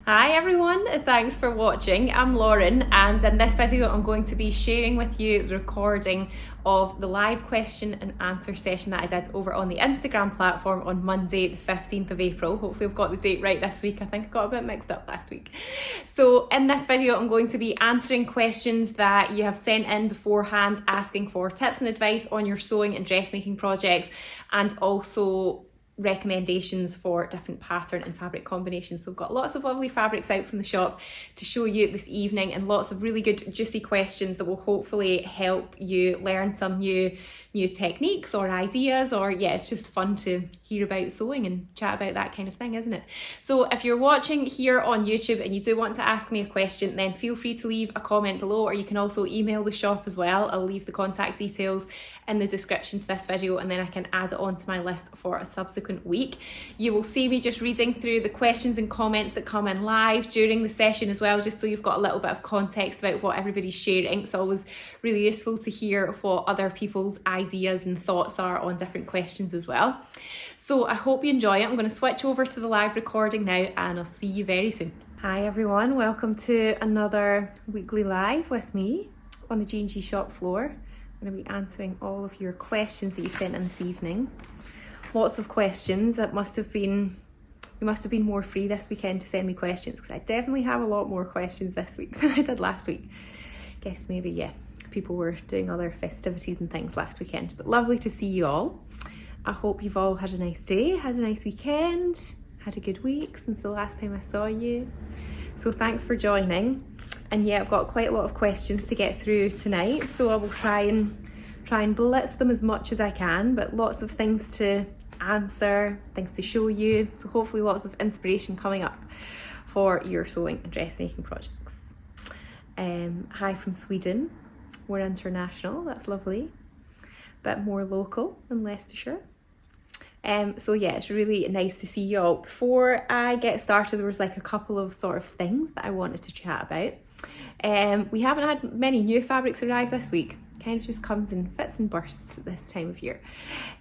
Hi everyone, thanks for watching. I'm Lauren, and in this video I'm going to be sharing with you the recording of the live question and answer session that I did over on the Instagram platform on Monday the 15th of April. Hopefully I've got the date right this week. I think I got a bit mixed up last week. So in this video I'm going to be answering questions that you have sent in beforehand, asking for tips and advice on your sewing and dressmaking projects, and also recommendations for different pattern and fabric combinations. So I've got lots of lovely fabrics out from the shop to show you this evening, and lots of really good juicy questions that will hopefully help you learn some new techniques or ideas, or yeah, it's just fun to hear about sewing and chat about that kind of thing, isn't it? So if you're watching here on YouTube and you do want to ask me a question, then feel free to leave a comment below, or you can also email the shop as well. I'll leave the contact details in the description to this video, and then I can add it onto my list for a subsequent week. You will see me just reading through the questions and comments that come in live during the session as well, just so you've got a little bit of context about what everybody's sharing. It's always really useful to hear what other people's ideas and thoughts are on different questions as well. So I hope you enjoy it. I'm going to switch over to the live recording now, and I'll see you very soon. Hi everyone, welcome to another weekly live with me on the G&G shop floor. I'm going to be answering all of your questions that you sent in this evening. Lots of questions. You must have been more free this weekend to send me questions, because I definitely have a lot more questions this week than I did last week. Guess maybe, yeah, people were doing other festivities and things last weekend, but lovely to see you all. I hope you've all had a nice day, had a nice weekend, had a good week since the last time I saw you. So thanks for joining. And yeah, I've got quite a lot of questions to get through tonight, so I will try and blitz them as much as I can, but lots of things to answer, things to show you, so hopefully lots of inspiration coming up for your sewing and dressmaking projects. Hi from Sweden. We're international, that's lovely. Bit more local than Leicestershire. So yeah, it's really nice to see you all. Before I get started, there was like a couple of sort of things that I wanted to chat about. We haven't had many new fabrics arrive this week. Kind of just comes in fits and bursts at this time of year.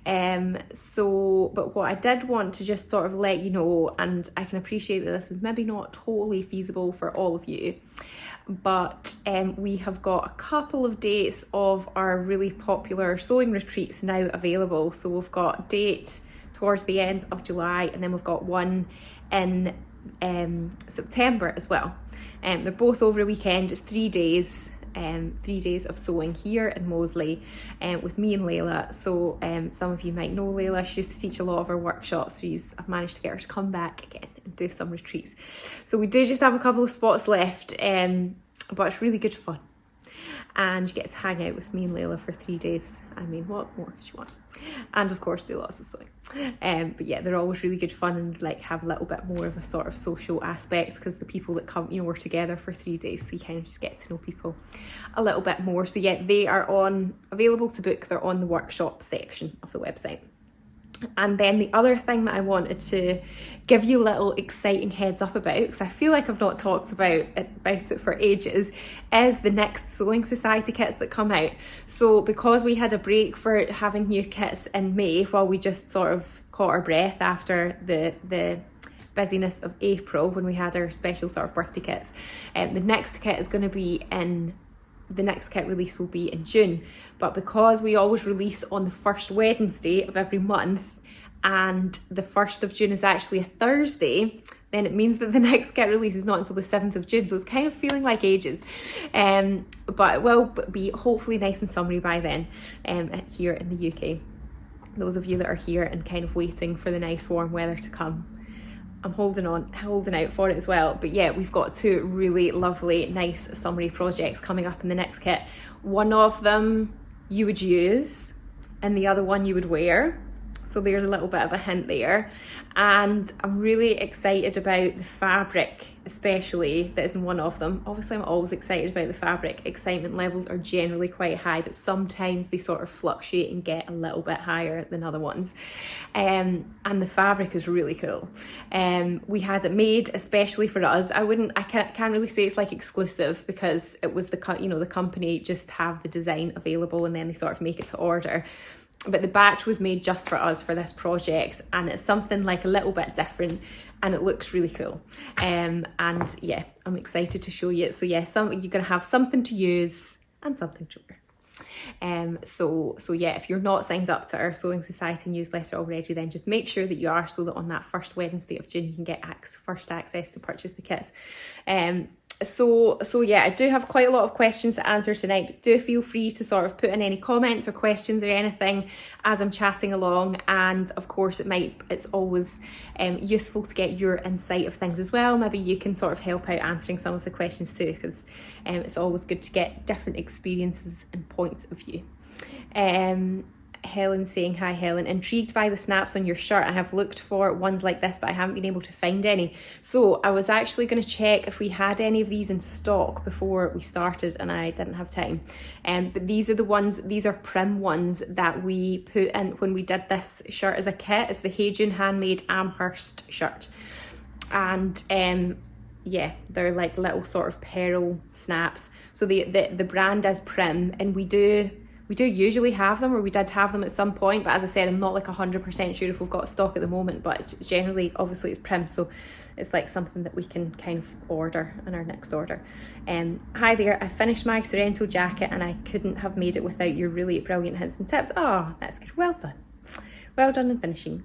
But what I did want to just sort of let you know, and I can appreciate that this is maybe not totally feasible for all of you, but we have got a couple of dates of our really popular sewing retreats now available. So we've got a date towards the end of July, and then we've got one in September as well. They're both over a weekend. It's 3 days. 3 days of sewing here in Moseley with me and Layla. So some of you might know Layla. She used to teach a lot of our workshops. I've managed to get her to come back again and do some retreats. So we do just have a couple of spots left, but it's really good fun. And you get to hang out with me and Layla for 3 days. I mean, what more could you want? And of course do lots of sewing. But yeah, they're always really good fun, and like have a little bit more of a sort of social aspect, because the people that come, we're together for 3 days, so you kind of just get to know people a little bit more. So yeah, they are available to book. They're on the workshop section of the website. And then the other thing that I wanted to give you a little exciting heads up about, because I feel like I've not talked about it for ages, is the next Sewing Society kits that come out. So because we had a break for having new kits in May, while we just sort of caught our breath after the busyness of April when we had our special sort of birthday kits, the next kit release will be in June. But because we always release on the first Wednesday of every month, and the 1st of June is actually a Thursday, then it means that the next kit release is not until the 7th of June. So it's kind of feeling like ages. But it will be hopefully nice and summery by then here in the UK. Those of you that are here and kind of waiting for the nice warm weather to come, I'm holding out for it as well. But yeah, we've got 2 really lovely, nice summery projects coming up in the next kit. One of them you would use, and the other one you would wear. So there's a little bit of a hint there. And I'm really excited about the fabric, especially, that is in one of them. Obviously I'm always excited about the fabric. Excitement levels are generally quite high, but sometimes they sort of fluctuate and get a little bit higher than other ones. And the fabric is really cool. We had it made especially for us. I can't really say it's like exclusive, because it was the company just have the design available, and then they sort of make it to order. But the batch was made just for us for this project, and it's something like a little bit different. and it looks really cool. And yeah, I'm excited to show you. So yeah, you're gonna have something to use and something to wear. So yeah, if you're not signed up to our Sewing Society newsletter already, then just make sure that you are, so that on that first Wednesday of June you can get first access to purchase the kits. So yeah, I do have quite a lot of questions to answer tonight, but do feel free to sort of put in any comments or questions or anything as I'm chatting along. And of course it's always useful to get your insight of things as well. Maybe you can sort of help out answering some of the questions too, because it's always good to get different experiences and points of view. Helen saying, hi Helen, intrigued by the snaps on your shirt. I have looked for ones like this, but I haven't been able to find any. So I was actually going to check if we had any of these in stock before we started, and I didn't have time. But these are prim ones that we put in when we did this shirt as a kit. It's the Hey June handmade Amherst shirt. And yeah, they're like little sort of pearl snaps. So the brand is Prim, and we do usually have them, or we did have them at some point, but as I said, I'm not like 100% sure if we've got stock at the moment, but generally, obviously it's Prim, so it's like something that we can kind of order in our next order. Hi there, I finished my Sorrento jacket and I couldn't have made it without your really brilliant hints and tips. Oh, that's good, well done. Well done in finishing.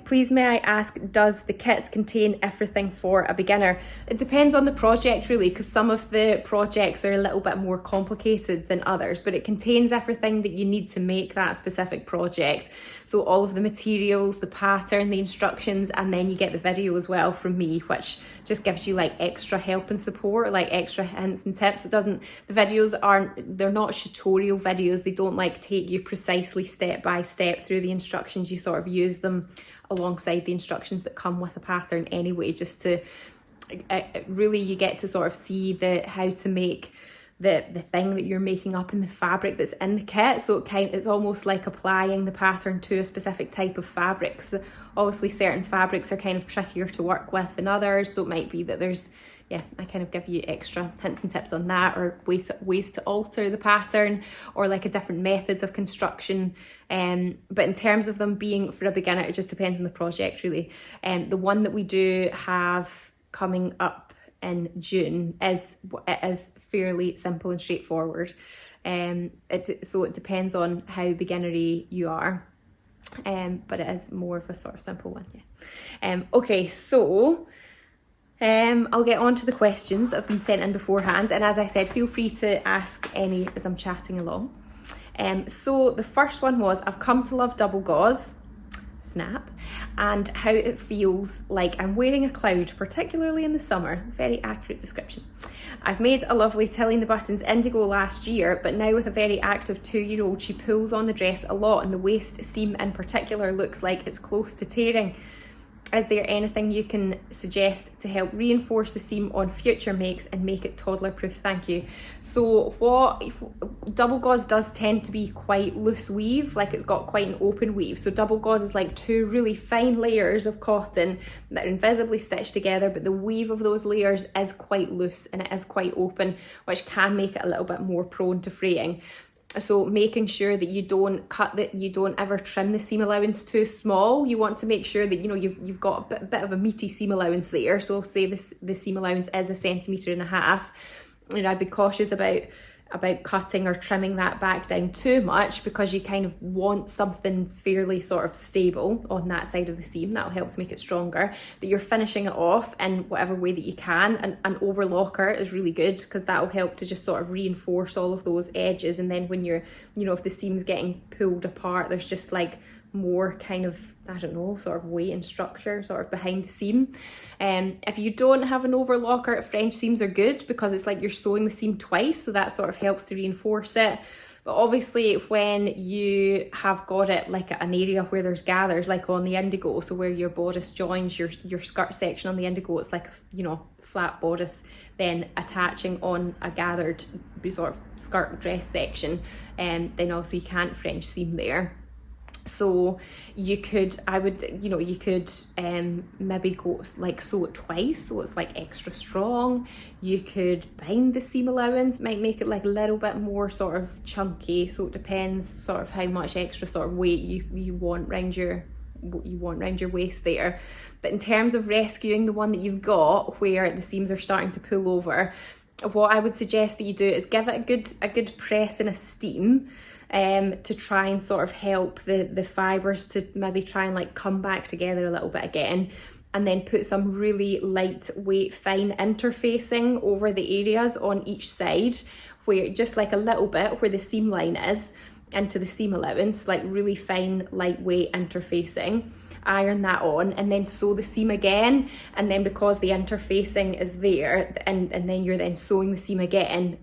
Please may I ask, does the kits contain everything for a beginner? It depends on the project really, because some of the projects are a little bit more complicated than others, but it contains everything that you need to make that specific project. So all of the materials, the pattern, the instructions, and then you get the video as well from me, which just gives you like extra help and support, like extra hints and tips. The videos they're not tutorial videos. They don't like take you precisely step by step through the instructions. You sort of use them alongside the instructions that come with a pattern anyway, just to really you get to sort of see how to make the thing that you're making up in the fabric that's in the kit. So it's almost like applying the pattern to a specific type of fabrics. Obviously certain fabrics are kind of trickier to work with than others, so it might be that I kind of give you extra hints and tips on that, or ways to alter the pattern, or like a different methods of construction. But in terms of them being for a beginner, it just depends on the project really. The one that we do have coming up in June is fairly simple and straightforward. So it depends on how beginnery you are. But it is more of a sort of simple one, yeah. Okay, so I'll get on to the questions that have been sent in beforehand, and as I said, feel free to ask any as I'm chatting along. So the first one was, I've come to love double gauze, snap, and how it feels like I'm wearing a cloud, particularly in the summer. Very accurate description. I've made a lovely Tilling the Buttons indigo last year, but now with a very active 2-year-old, she pulls on the dress a lot, and the waist seam in particular looks like it's close to tearing. Is there anything you can suggest to help reinforce the seam on future makes and make it toddler proof? Thank you. So double gauze does tend to be quite loose weave, like it's got quite an open weave. So double gauze is like 2 really fine layers of cotton that are invisibly stitched together, but the weave of those layers is quite loose and it is quite open, which can make it a little bit more prone to fraying. So making sure that you don't ever trim the seam allowance too small. You want to make sure that you've got a bit of a meaty seam allowance there. So say the seam allowance is 1.5 centimetres, I'd be cautious about cutting or trimming that back down too much, because you kind of want something fairly sort of stable on that side of the seam. That'll help to make it stronger. That you're finishing it off in whatever way that you can. And an overlocker is really good, because that'll help to just sort of reinforce all of those edges. And then when you're, if the seam's getting pulled apart, there's just like more kind of, I don't know, sort of weight and structure sort of behind the seam. If you don't have an overlocker, French seams are good, because it's like you're sewing the seam twice, so that sort of helps to reinforce it. But obviously when you have got it like at an area where there's gathers, like on the indigo, so where your bodice joins your skirt section on the indigo, it's like, flat bodice, then attaching on a gathered sort of skirt dress section, then also you can't French seam there. So you could maybe go like sew it twice, so it's like extra strong. You could bind the seam allowance, might make it like a little bit more sort of chunky. So it depends sort of how much extra sort of weight you want around your you want around your waist there. But in terms of rescuing the one that you've got where the seams are starting to pull over, what I would suggest that you do is give it a good press and a steam to try and sort of help the fibres to maybe try and like come back together a little bit again. And then put some really lightweight fine interfacing over the areas on each side, where just like a little bit where the seam line is into the seam allowance, like really fine lightweight interfacing. Iron that on and then sew the seam again, and then because the interfacing is there and then you're then sewing the seam again,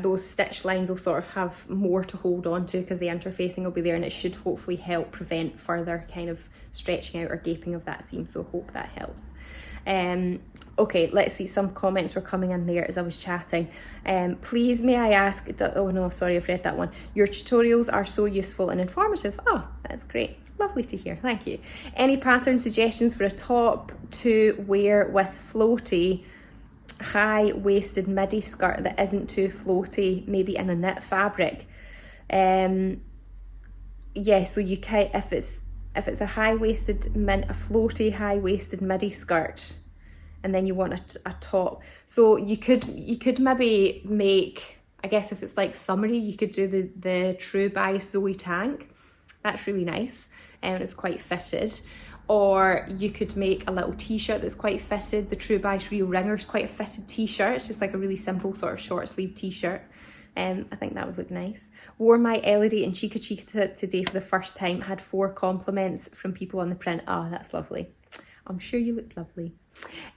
those stitch lines will sort of have more to hold on to because the interfacing will be there, and it should hopefully help prevent further kind of stretching out or gaping of that seam. So hope that helps. Okay, let's see, some comments were coming in there as I was chatting. Please may I ask, oh no, sorry, I've read that one. Your tutorials are so useful and informative. Oh, that's great. Lovely to hear, thank you. Any pattern suggestions for a top to wear with floaty, high-waisted midi skirt that isn't too floaty, maybe in a knit fabric? Yeah, so you can, if it's a high-waisted, a floaty high-waisted midi skirt, and then you want a top, so you could maybe make, I guess if it's like summery, you could do the True by Zoe tank. That's really nice, and it's quite fitted. Or you could make a little t-shirt that's quite fitted. The True by Real Ringer is quite a fitted t-shirt. It's just like a really simple sort of short sleeve t-shirt. I think that would look nice. Wore my Elodie and Chica Chica today for the first time. Had 4 compliments from people on the print. Oh, that's lovely. I'm sure you looked lovely.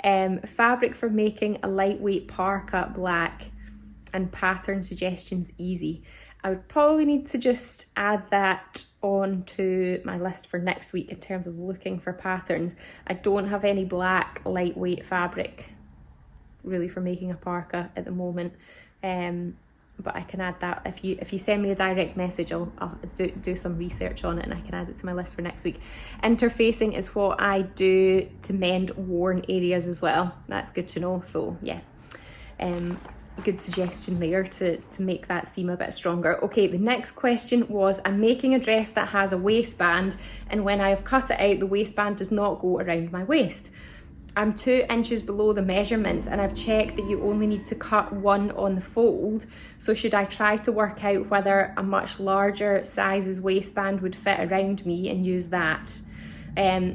Fabric for making a lightweight parka, black, and pattern suggestions easy. I would probably need to just add that onto my list for next week in terms of looking for patterns. I don't have any black lightweight fabric really for making a parka at the moment, but I can add that. If you send me a direct message, I'll do some research on it and I can add it to my list for next week. Interfacing is what I do to mend worn areas as well. That's good to know. So yeah, good suggestion there to make that seam a bit stronger. Okay, the next question was, I'm making a dress that has a waistband, and when I have cut it out, the waistband does not go around my waist. I'm 2 inches below the measurements, and I've checked that you only need to cut 1 on the fold. So should I try to work out whether a much larger size's waistband would fit around me and use that?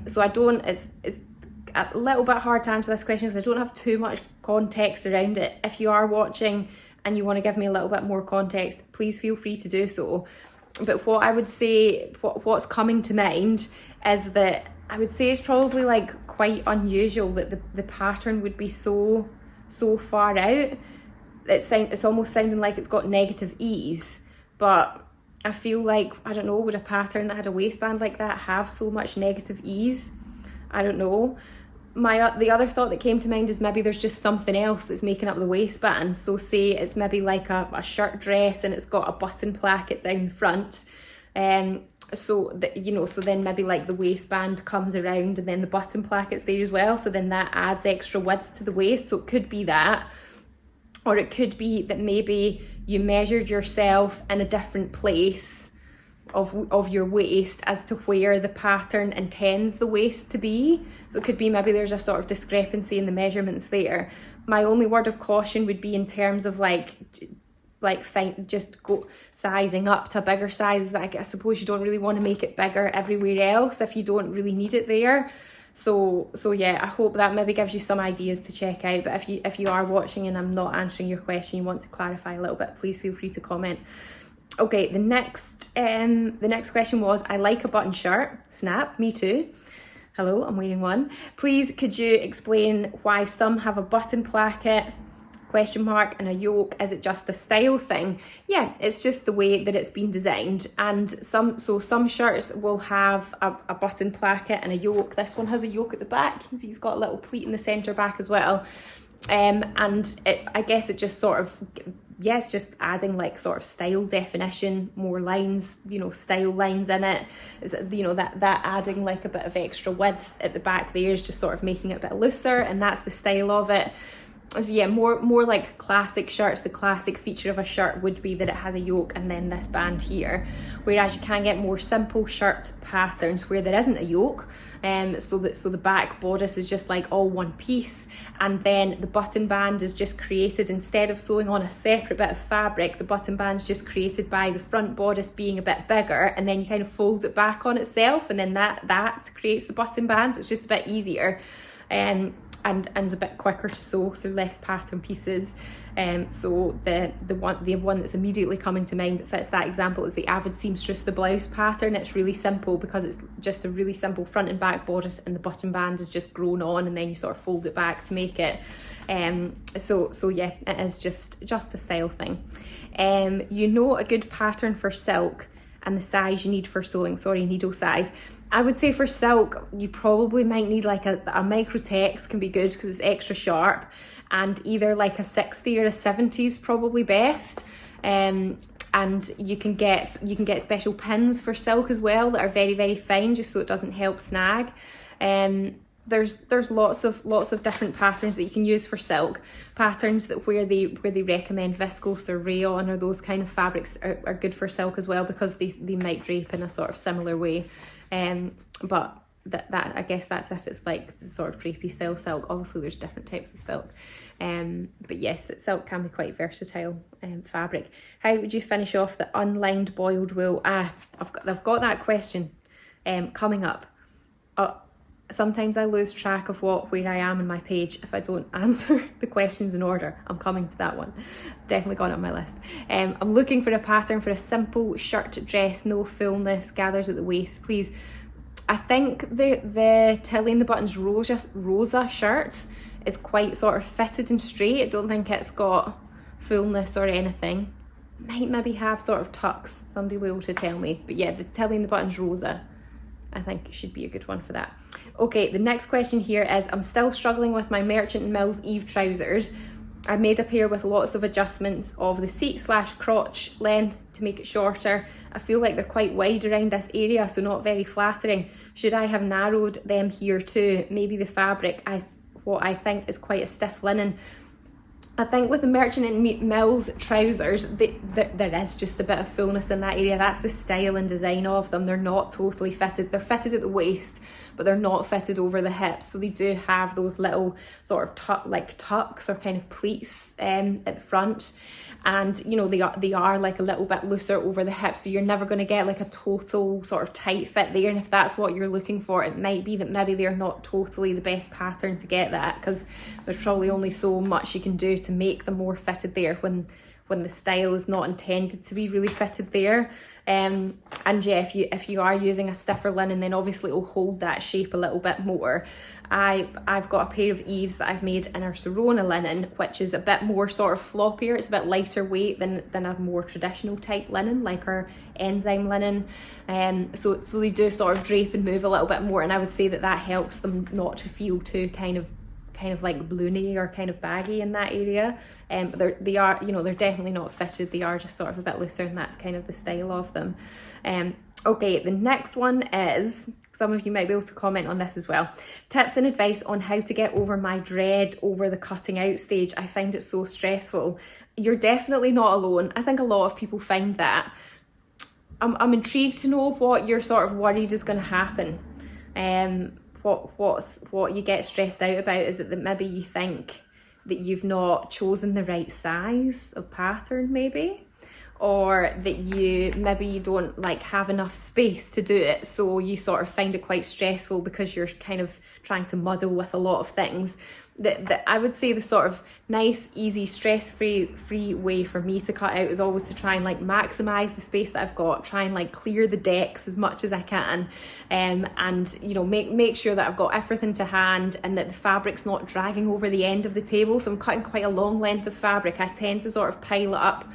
So I don't, it's a little bit hard to answer this question because I don't have too much context around it. If you are watching and you want to give me a little bit more context, please feel free to do so. But what I would say, what's coming to mind is that I would say it's probably like quite unusual that the pattern would be so far out. It's almost sounding like it's got negative ease, but I feel like, I don't know, would a pattern that had a waistband like that have so much negative ease? I don't know. The other thought that came to mind is maybe there's just something else that's making up the waistband. So say it's maybe like a shirt dress and it's got a button placket down the front. So then maybe like the waistband comes around and then the button placket's there as well. So then that adds extra width to the waist. So it could be that. Or it could be that maybe you measured yourself in a different place of your waist as to where the pattern intends the waist to be. So it could be maybe there's a sort of discrepancy in the measurements there. My only word of caution would be in terms of just go sizing up to a bigger size. I suppose you don't really want to make it bigger everywhere else if you don't really need it there. So yeah, I hope that maybe gives you some ideas to check out. But if you are watching and I'm not answering your question, you want to clarify a little bit, please feel free to comment. Okay, the next question was, I like a button shirt. Snap, me too. Hello, I'm wearing one. Please, could you explain why some have a button placket, ? And a yoke? Is it just a style thing? Yeah, it's just the way that it's been designed. And some shirts will have a button placket and a yoke. This one has a yoke at the back. You can see it's got a little pleat in the centre back as well. I guess it just sort of, it's just adding like sort of style definition, more lines, style lines in it. Is that adding like a bit of extra width at the back there is just sort of making it a bit looser, and that's the style of it. So yeah, more like classic shirts. The classic feature of a shirt would be that it has a yoke and then this band here, whereas you can get more simple shirt patterns where there isn't a yoke, so the back bodice is just like all one piece, and then the button band is just created, instead of sewing on a separate bit of fabric, the button band's just created by the front bodice being a bit bigger, and then you kind of fold it back on itself, and then that creates the button band. So it's just a bit easier. And a bit quicker to sew, so less pattern pieces. So the one that's immediately coming to mind that fits that example is the Avid Seamstress the blouse pattern. It's really simple because it's just a really simple front and back bodice, and the button band is just grown on, and then you sort of fold it back to make it. So yeah, it is just a style thing. You know a good pattern for silk and the size you need for sewing. Sorry, needle size. I would say for silk, you probably might need like a micro text can be good because it's extra sharp, and either like a 60 or a 70 is probably best. And you can get special pins for silk as well that are very, very fine, just so it doesn't help snag. There's lots of different patterns that you can use for silk. Patterns that where they recommend viscose or rayon or those kind of fabrics are good for silk as well, because they might drape in a sort of similar way. But that I guess that's if it's like the sort of drapey style silk. Obviously there's different types of silk, but yes, silk can be quite versatile fabric. How would you finish off the unlined boiled wool? I've got that question coming up. Sometimes I lose track of where I am in my page if I don't answer the questions in order. I'm coming to that one. Definitely got it on my list. I'm looking for a pattern for a simple shirt dress, no fullness, gathers at the waist, please. I think the Tilly and the Buttons Rosa shirt is quite sort of fitted and straight. I don't think it's got fullness or anything. Might maybe have sort of tucks. Somebody will be able to tell me. But yeah, the Tilly and the Buttons Rosa, I think it should be a good one for that. Okay, the next question here is, I'm still struggling with my M&M Eve trousers. I made a pair with lots of adjustments of the seat/crotch length to make it shorter. I feel like they're quite wide around this area, so not very flattering. Should I have narrowed them here too? Maybe the fabric, what I think is quite a stiff linen. I think with the Merchant & Mills trousers, there is just a bit of fullness in that area. That's the style and design of them. They're not totally fitted. They're fitted at the waist, but they're not fitted over the hips. So they do have those little sort of tucks or kind of pleats at the front. And you know, they are like a little bit looser over the hips, so you're never going to get like a total sort of tight fit there. And if that's what you're looking for, it might be that maybe they're not totally the best pattern to get that, because there's probably only so much you can do to make them more fitted there when the style is not intended to be really fitted there. And yeah, if you are using a stiffer linen, then obviously it will hold that shape a little bit more. I've got a pair of Eves that I've made in our Serona linen, which is a bit more sort of floppier. It's a bit lighter weight than a more traditional type linen, like our enzyme linen. So they do sort of drape and move a little bit more, and I would say that helps them not to feel too kind of like balloony or kind of baggy in that area. But they are, you know, they're definitely not fitted. They are just sort of a bit looser, and that's kind of the style of them. Okay, the next one is, some of you might be able to comment on this as well. Tips and advice on how to get over my dread over the cutting out stage. I find it so stressful. You're definitely not alone. I think a lot of people find that. I'm intrigued to know what you're sort of worried is going to happen. What you get stressed out about is that maybe you think that you've not chosen the right size of pattern, maybe, or that you don't like have enough space to do it, so you sort of find it quite stressful because you're kind of trying to muddle with a lot of things. That I would say the sort of nice, easy, stress-free way for me to cut out is always to try and like maximize the space that I've got, try and like clear the decks as much as I can, and you know, make sure that I've got everything to hand and that the fabric's not dragging over the end of the table. So I'm cutting quite a long length of fabric. I tend to sort of pile it up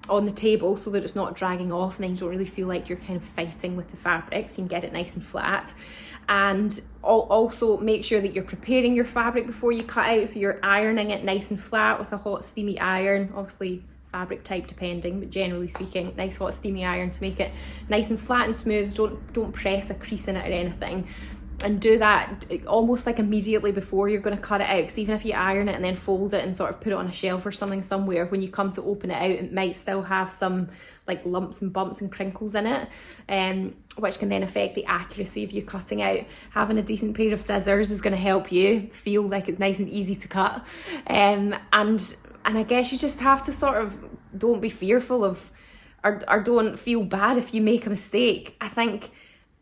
on the table so that it's not dragging off, and then you don't really feel like you're kind of fighting with the fabric, so you can get it nice and flat. And also make sure that you're preparing your fabric before you cut out, so you're ironing it nice and flat with a hot steamy iron, obviously fabric type depending, but generally speaking, nice hot steamy iron to make it nice and flat and smooth. Don't press a crease in it or anything. And do that almost like immediately before you're going to cut it out, because even if you iron it and then fold it and sort of put it on a shelf or something somewhere, when you come to open it out, it might still have some like lumps and bumps and crinkles in it, which can then affect the accuracy of you cutting out. Having a decent pair of scissors is going to help you feel like it's nice and easy to cut, and I guess you just have to sort of don't be fearful of or don't feel bad if you make a mistake. I think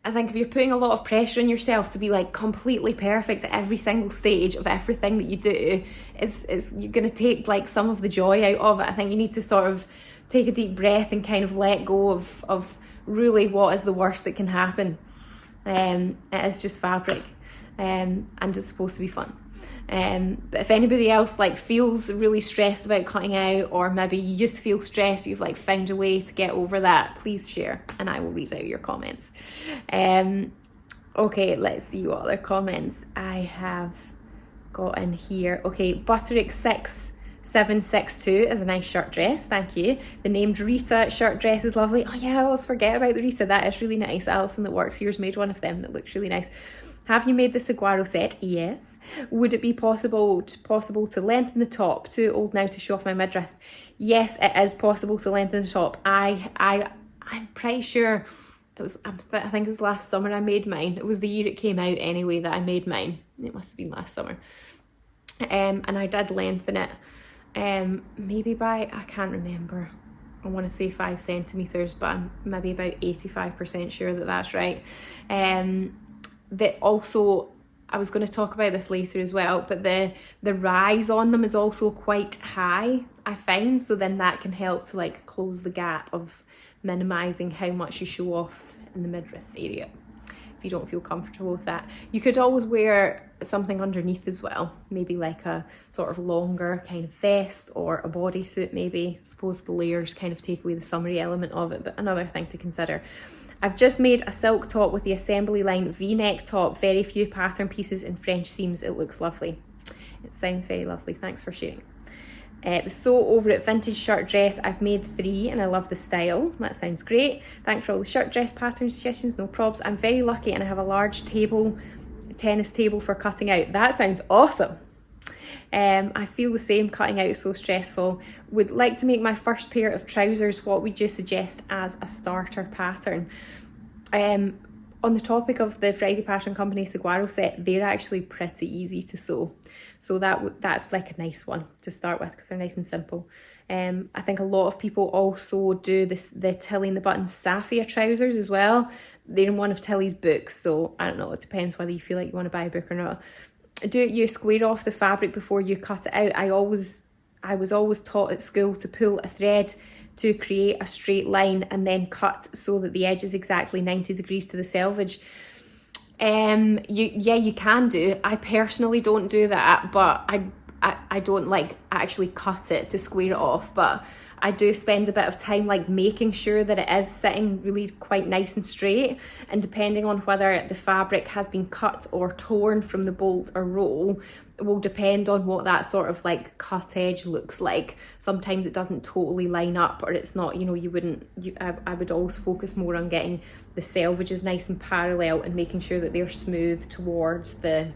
if you're putting a lot of pressure on yourself to be like completely perfect at every single stage of everything that you do, is you're going to take like some of the joy out of it. I think you need to sort of take a deep breath and kind of let go of really what is the worst that can happen. It is just fabric, and it's supposed to be fun. But if anybody else like feels really stressed about cutting out, or maybe you used to feel stressed but you've like found a way to get over that, please share and I will read out your comments. Okay, let's see what other comments I have got in here. Okay, Butterick 6762 is a nice shirt dress, thank you. The named Rita shirt dress is lovely. Oh yeah, I always forget about the Rita, that is really nice. Alison that works here's made one of them that looks really nice. Have you made the Saguaro set? Yes. Would it be possible to lengthen the top? Too old now to show off my midriff. Yes, it is possible to lengthen the top. I'm pretty sure it was, I think it was last summer I made mine. It was the year it came out anyway that I made mine. It must have been last summer. And I did lengthen it. Maybe by, I can't remember. I want to say 5 centimetres, but I'm maybe about 85% sure that that's right. That also, I was going to talk about this later as well, but the rise on them is also quite high, I find, so then that can help to like close the gap of minimising how much you show off in the midriff area, if you don't feel comfortable with that. You could always wear something underneath as well, maybe like a sort of longer kind of vest or a bodysuit maybe. I suppose the layers kind of take away the summery element of it, but another thing to consider. I've just made a silk top with the assembly line V-neck top, very few pattern pieces and French seams. It looks lovely. It sounds very lovely, thanks for sharing. The sew over it vintage shirt dress, I've made 3 and I love the style. That sounds great. Thanks for all the shirt dress pattern suggestions, no probs. I'm very lucky and I have a large table, tennis table for cutting out. That sounds awesome. I feel the same, cutting out is so stressful. Would like to make my first pair of trousers. What would you suggest as a starter pattern? On the topic of the Friday Pattern Company Saguaro set, they're actually pretty easy to sew. So that's like a nice one to start with because they're nice and simple. I think a lot of people also do the Tilly and the Buttons Safia trousers as well. They're in one of Tilly's books, so I don't know, it depends whether you feel like you want to buy a book or not. Do you square off the fabric before you cut it out? I was always taught at school to pull a thread to create a straight line and then cut so that the edge is exactly 90 degrees to the selvage. You can do. I personally don't do that, but I don't like actually cut it to square it off, but I do spend a bit of time like making sure that it is sitting really quite nice and straight, and depending on whether the fabric has been cut or torn from the bolt or roll will depend on what that sort of like cut edge looks like. Sometimes it doesn't totally line up, or it's not, I would always focus more on getting the selvages nice and parallel and making sure that they're smooth towards the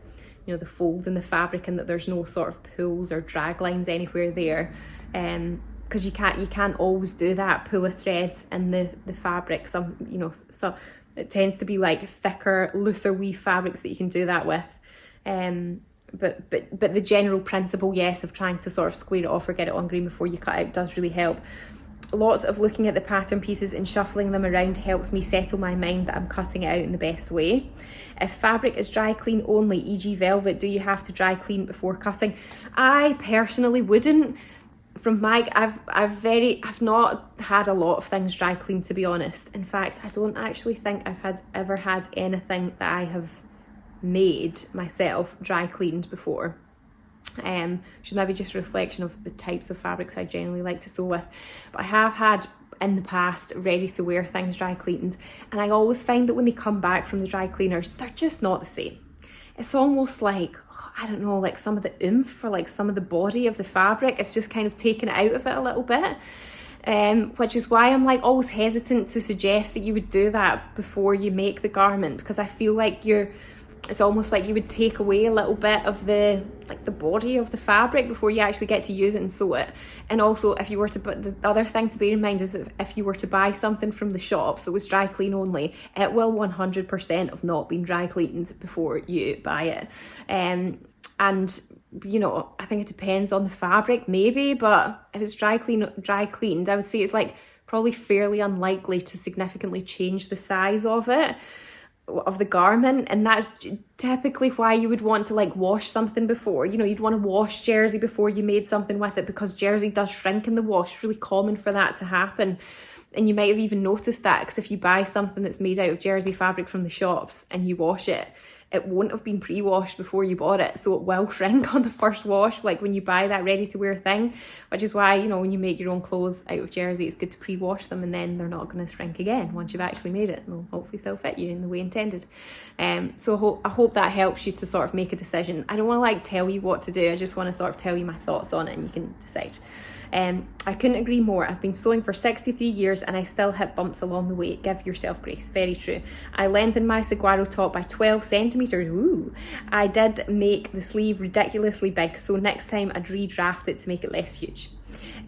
the fold in the fabric, and that there's no sort of pulls or drag lines anywhere there. Because you can't always do that, pull the threads in the fabric. So it tends to be like thicker, looser weave fabrics that you can do that with. But the general principle, yes, of trying to sort of square it off or get it on grain before you cut out does really help. Lots of looking at the pattern pieces and shuffling them around helps me settle my mind that I'm cutting it out in the best way. If fabric is dry clean only, e.g. velvet, do you have to dry clean before cutting? I personally wouldn't. From my, I've not had a lot of things dry clean, to be honest. In fact, I don't actually think I've ever had anything that I have made myself dry cleaned before. Should maybe just a reflection of the types of fabrics I generally like to sew with. But I have had in the past ready to wear things dry cleaned, and I always find that when they come back from the dry cleaners, they're just not the same. It's almost like, I don't know, like some of the oomph or like some of the body of the fabric, it's just kind of taken out of it a little bit. Which is why I'm like always hesitant to suggest that you would do that before you make the garment, because I feel like you're it's almost like you would take away a little bit of the body of the fabric before you actually get to use it and sew it. And also, if you were to, but the other thing to bear in mind is that if you were to buy something from the shops that was dry clean only, it will 100% have not been dry cleaned before you buy it. And you know, I think it depends on the fabric maybe, but if it's dry cleaned, I would say it's like probably fairly unlikely to significantly change the size of the garment. And that's typically why you would want to like wash something before, you know, you'd want to wash jersey before you made something with it, because jersey does shrink in the wash. It's really common for that to happen. And you might have even noticed that, because if you buy something that's made out of jersey fabric from the shops and you wash it, it won't have been pre-washed before you bought it, so it will shrink on the first wash, like when you buy that ready to wear thing, which is why, you know, when you make your own clothes out of jersey, it's good to pre-wash them, and then they're not going to shrink again once you've actually made it. They'll hopefully still fit you in the way intended. So I hope that helps you to sort of make a decision. I don't want to like tell you what to do, I just want to sort of tell you my thoughts on it and you can decide. I couldn't agree more. I've been sewing for 63 years and I still hit bumps along the way. Give yourself grace. Very true. I lengthened my Saguaro top by 12 centimetres. Ooh. I did make the sleeve ridiculously big, so next time I'd redraft it to make it less huge.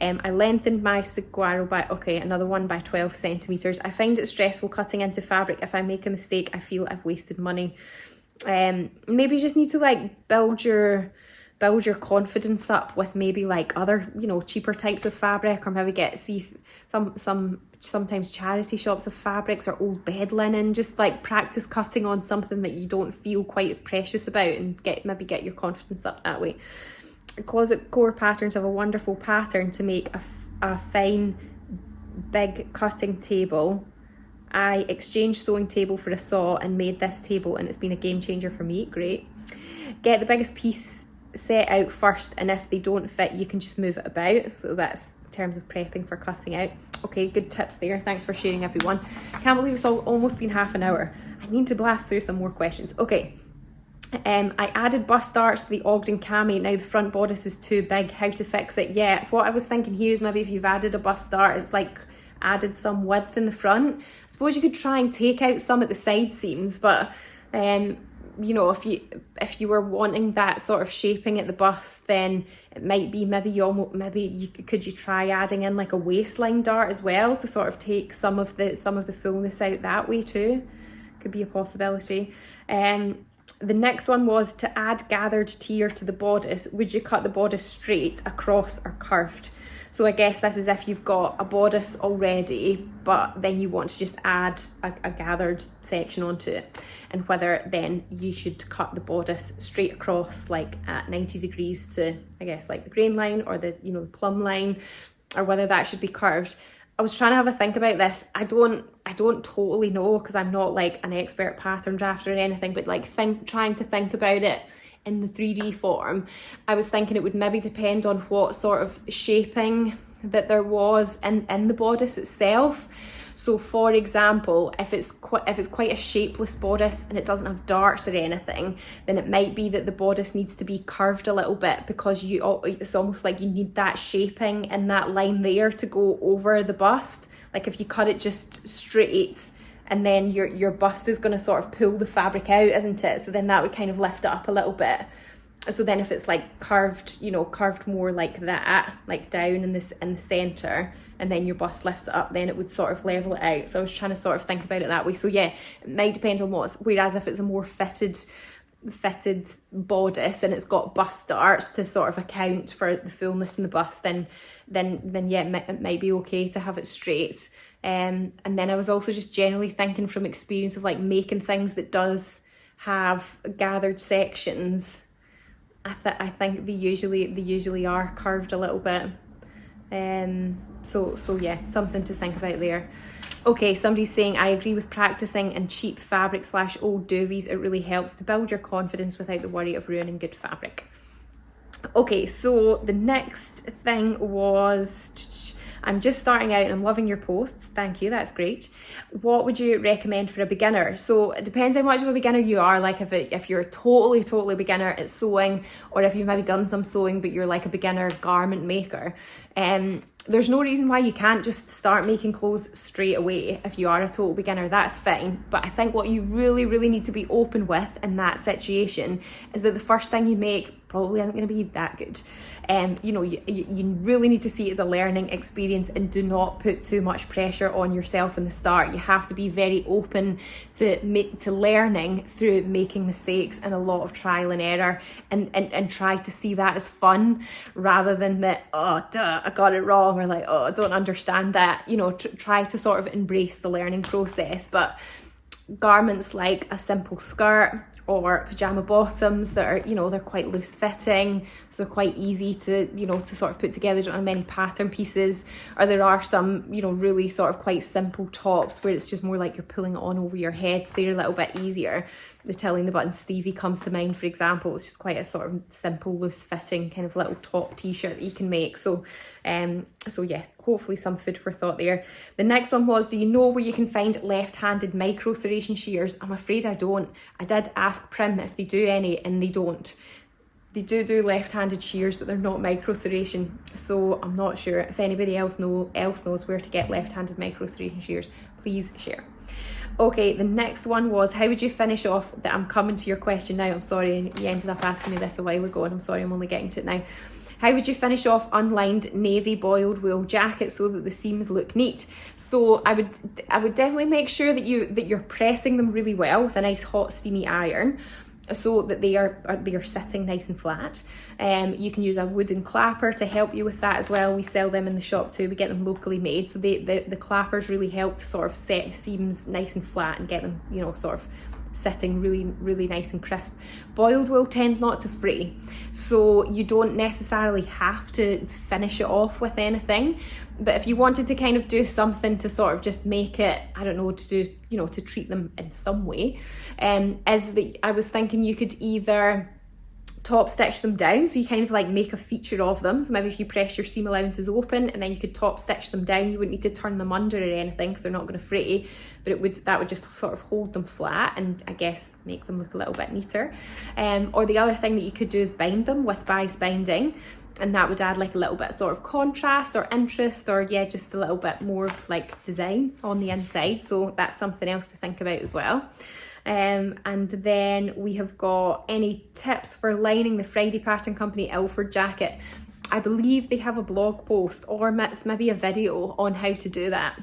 I lengthened my Saguaro by, another one by 12 centimetres. I find it stressful cutting into fabric. If I make a mistake, I feel I've wasted money. Maybe you just need to like build your confidence up with maybe like other, you know, cheaper types of fabric, or maybe see sometimes charity shops of fabrics or old bed linen. Just like practice cutting on something that you don't feel quite as precious about, and maybe get your confidence up that way. Closet core patterns have a wonderful pattern to make a fine big cutting table. I exchanged sewing table for a saw and made this table, and it's been a game changer for me. Great. Get the biggest piece set out first, and if they don't fit you can just move it about. So that's in terms of prepping for cutting out. Okay, good tips there. Thanks for sharing, everyone. Can't believe it's almost been half an hour. I need to blast through some more questions. Okay. I added bust darts to the Ogden cami. Now the front bodice is too big. How to fix it? Yeah, what I was thinking here is maybe if you've added a bust dart, it's like added some width in the front. I suppose you could try and take out some at the side seams, but you know, if you were wanting that sort of shaping at the bust, then it might be could you try adding in like a waistline dart as well to sort of take some of the fullness out that way too. Could be a possibility. The next one was to add gathered tier to the bodice. Would you cut the bodice straight, across, or curved? So I guess this is if you've got a bodice already, but then you want to just add a gathered section onto it, and whether then you should cut the bodice straight across, like at 90 degrees to, I guess, like the grain line or the, you know, the plumb line, or whether that should be curved. I was trying to have a think about this. I don't totally know, because I'm not like an expert pattern drafter or anything, but like trying to think about it in the 3D form, I was thinking it would maybe depend on what sort of shaping that there was in the bodice itself. So for example, if it's quite a shapeless bodice and it doesn't have darts or anything, then it might be that the bodice needs to be curved a little bit, because it's almost like you need that shaping in that line there to go over the bust. Like if you cut it just straight, and then your bust is going to sort of pull the fabric out, isn't it? So then that would kind of lift it up a little bit. So then if it's like curved, you know, curved more like that, like down in the center, and then your bust lifts it up, then it would sort of level it out. So I was trying to sort of think about it that way. So yeah, it might depend on whereas if it's a more fitted bodice and it's got bust darts to sort of account for the fullness in the bust, then yeah, it might be okay to have it straight. And then I was also just generally thinking from experience of like making things that does have gathered sections, I think they usually are curved a little bit. So yeah, something to think about there. Okay, somebody's saying, I agree with practicing in cheap fabric / old duvets. It really helps to build your confidence without the worry of ruining good fabric. Okay, so the next thing was, I'm just starting out and I'm loving your posts. Thank you, that's great. What would you recommend for a beginner? So it depends how much of a beginner you are. Like if you're a totally beginner at sewing, or if you've maybe done some sewing but you're like a beginner garment maker. there's no reason why you can't just start making clothes straight away. If you are a total beginner, that's fine. But I think what you really, really need to be open with in that situation is that the first thing you make probably isn't going to be that good. You know, you really need to see it as a learning experience, and do not put too much pressure on yourself in the start. You have to be very open to learning through making mistakes and a lot of trial and error, and try to see that as fun rather than that, oh, duh, I got it wrong, or like, oh, I don't understand that. You know, try to sort of embrace the learning process. But garments like a simple skirt or pajama bottoms that are, you know, they're quite loose fitting, so they're quite easy to, you know, to sort of put together, don't have many pattern pieces, or there are some, you know, really sort of quite simple tops where it's just more like you're pulling it on over your head, so they're a little bit easier. The Tilling the Buttons Stevie comes to mind, for example. It's just quite a sort of simple, loose fitting kind of little top t-shirt that you can make. So yes, hopefully some food for thought there. The next one was, do you know where you can find left-handed micro serration shears? I'm afraid I don't. I did ask Prim if they do any, and they don't. They do left-handed shears, but they're not micro serration, so I'm not sure. If anybody else knows where to get left-handed micro serration shears, please share. Okay, the next one was, how would you finish off, that I'm coming to your question now, I'm sorry, you ended up asking me this a while ago and I'm sorry I'm only getting to it now. How would you finish off unlined navy boiled wool jacket so that the seams look neat? So I would definitely make sure that you're pressing them really well with a nice hot steamy iron, so that they are sitting nice and flat. You can use a wooden clapper to help you with that as well. We sell them in the shop too. We get them locally made, so the clappers really help to sort of set the seams nice and flat and get them, you know, sort of sitting really, really nice and crisp. Boiled wool tends not to fray, so you don't necessarily have to finish it off with anything. But if you wanted to kind of do something to sort of just make it, I don't know, to do, you know, to treat them in some way, I was thinking you could either top stitch them down, so you kind of like make a feature of them. So maybe if you press your seam allowances open, and then you could top stitch them down, you wouldn't need to turn them under or anything because they're not going to fray, but that would just sort of hold them flat and I guess make them look a little bit neater. Or the other thing that you could do is bind them with bias binding, and that would add like a little bit sort of contrast or interest, or yeah, just a little bit more of like design on the inside. So that's something else to think about as well. And then we have got any tips for lining the Friday Pattern Company Ilford jacket. I believe they have a blog post or maybe a video on how to do that,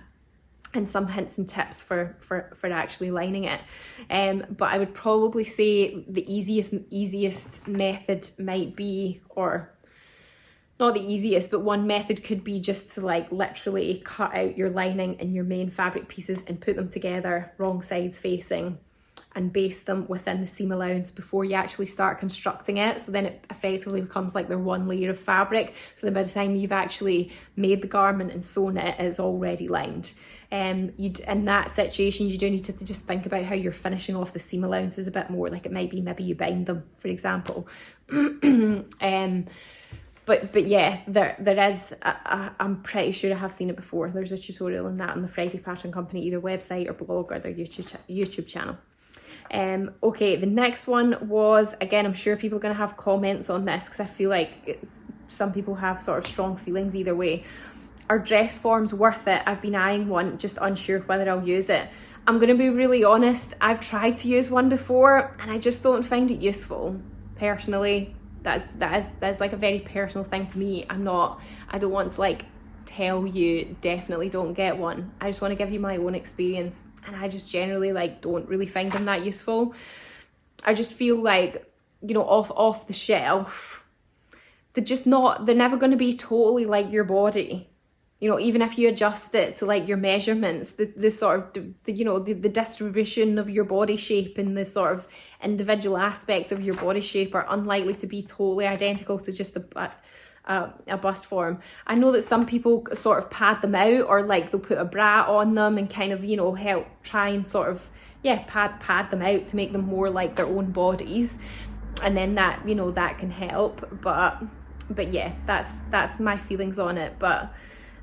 and some hints and tips for actually lining it. But I would probably say the easiest method might be, or not the easiest, but one method could be just to like literally cut out your lining and your main fabric pieces and put them together wrong sides facing, and baste them within the seam allowance before you actually start constructing it. So then it effectively becomes like they're one layer of fabric. So then by the time you've actually made the garment and sewn it, it's already lined. In that situation, you do need to just think about how you're finishing off the seam allowances a bit more. Like it might be, maybe you bind them, for example. But yeah, there is, I'm pretty sure I have seen it before. There's a tutorial on that on the Friday Pattern Company, either website or blog or their YouTube channel. Okay, the next one was, again, I'm sure people are going to have comments on this because I feel like some people have sort of strong feelings either way. Are dress forms worth it? I've been eyeing one, just unsure whether I'll use it. I'm going to be really honest, I've tried to use one before and I just don't find it useful. Personally, that's like a very personal thing to me. I don't want to like tell you definitely don't get one. I just want to give you my own experience. And I just generally like don't really find them that useful. I just feel like, you know, off the shelf, they're never going to be totally like your body. You know, even if you adjust it to like your measurements, the sort of, the distribution of your body shape and the sort of individual aspects of your body shape are unlikely to be totally identical to just a bust form. I know that some people sort of pad them out, or like they'll put a bra on them and kind of, you know, help try and sort of, yeah, pad them out to make them more like their own bodies, and then that, you know, that can help. But yeah, that's my feelings on it. But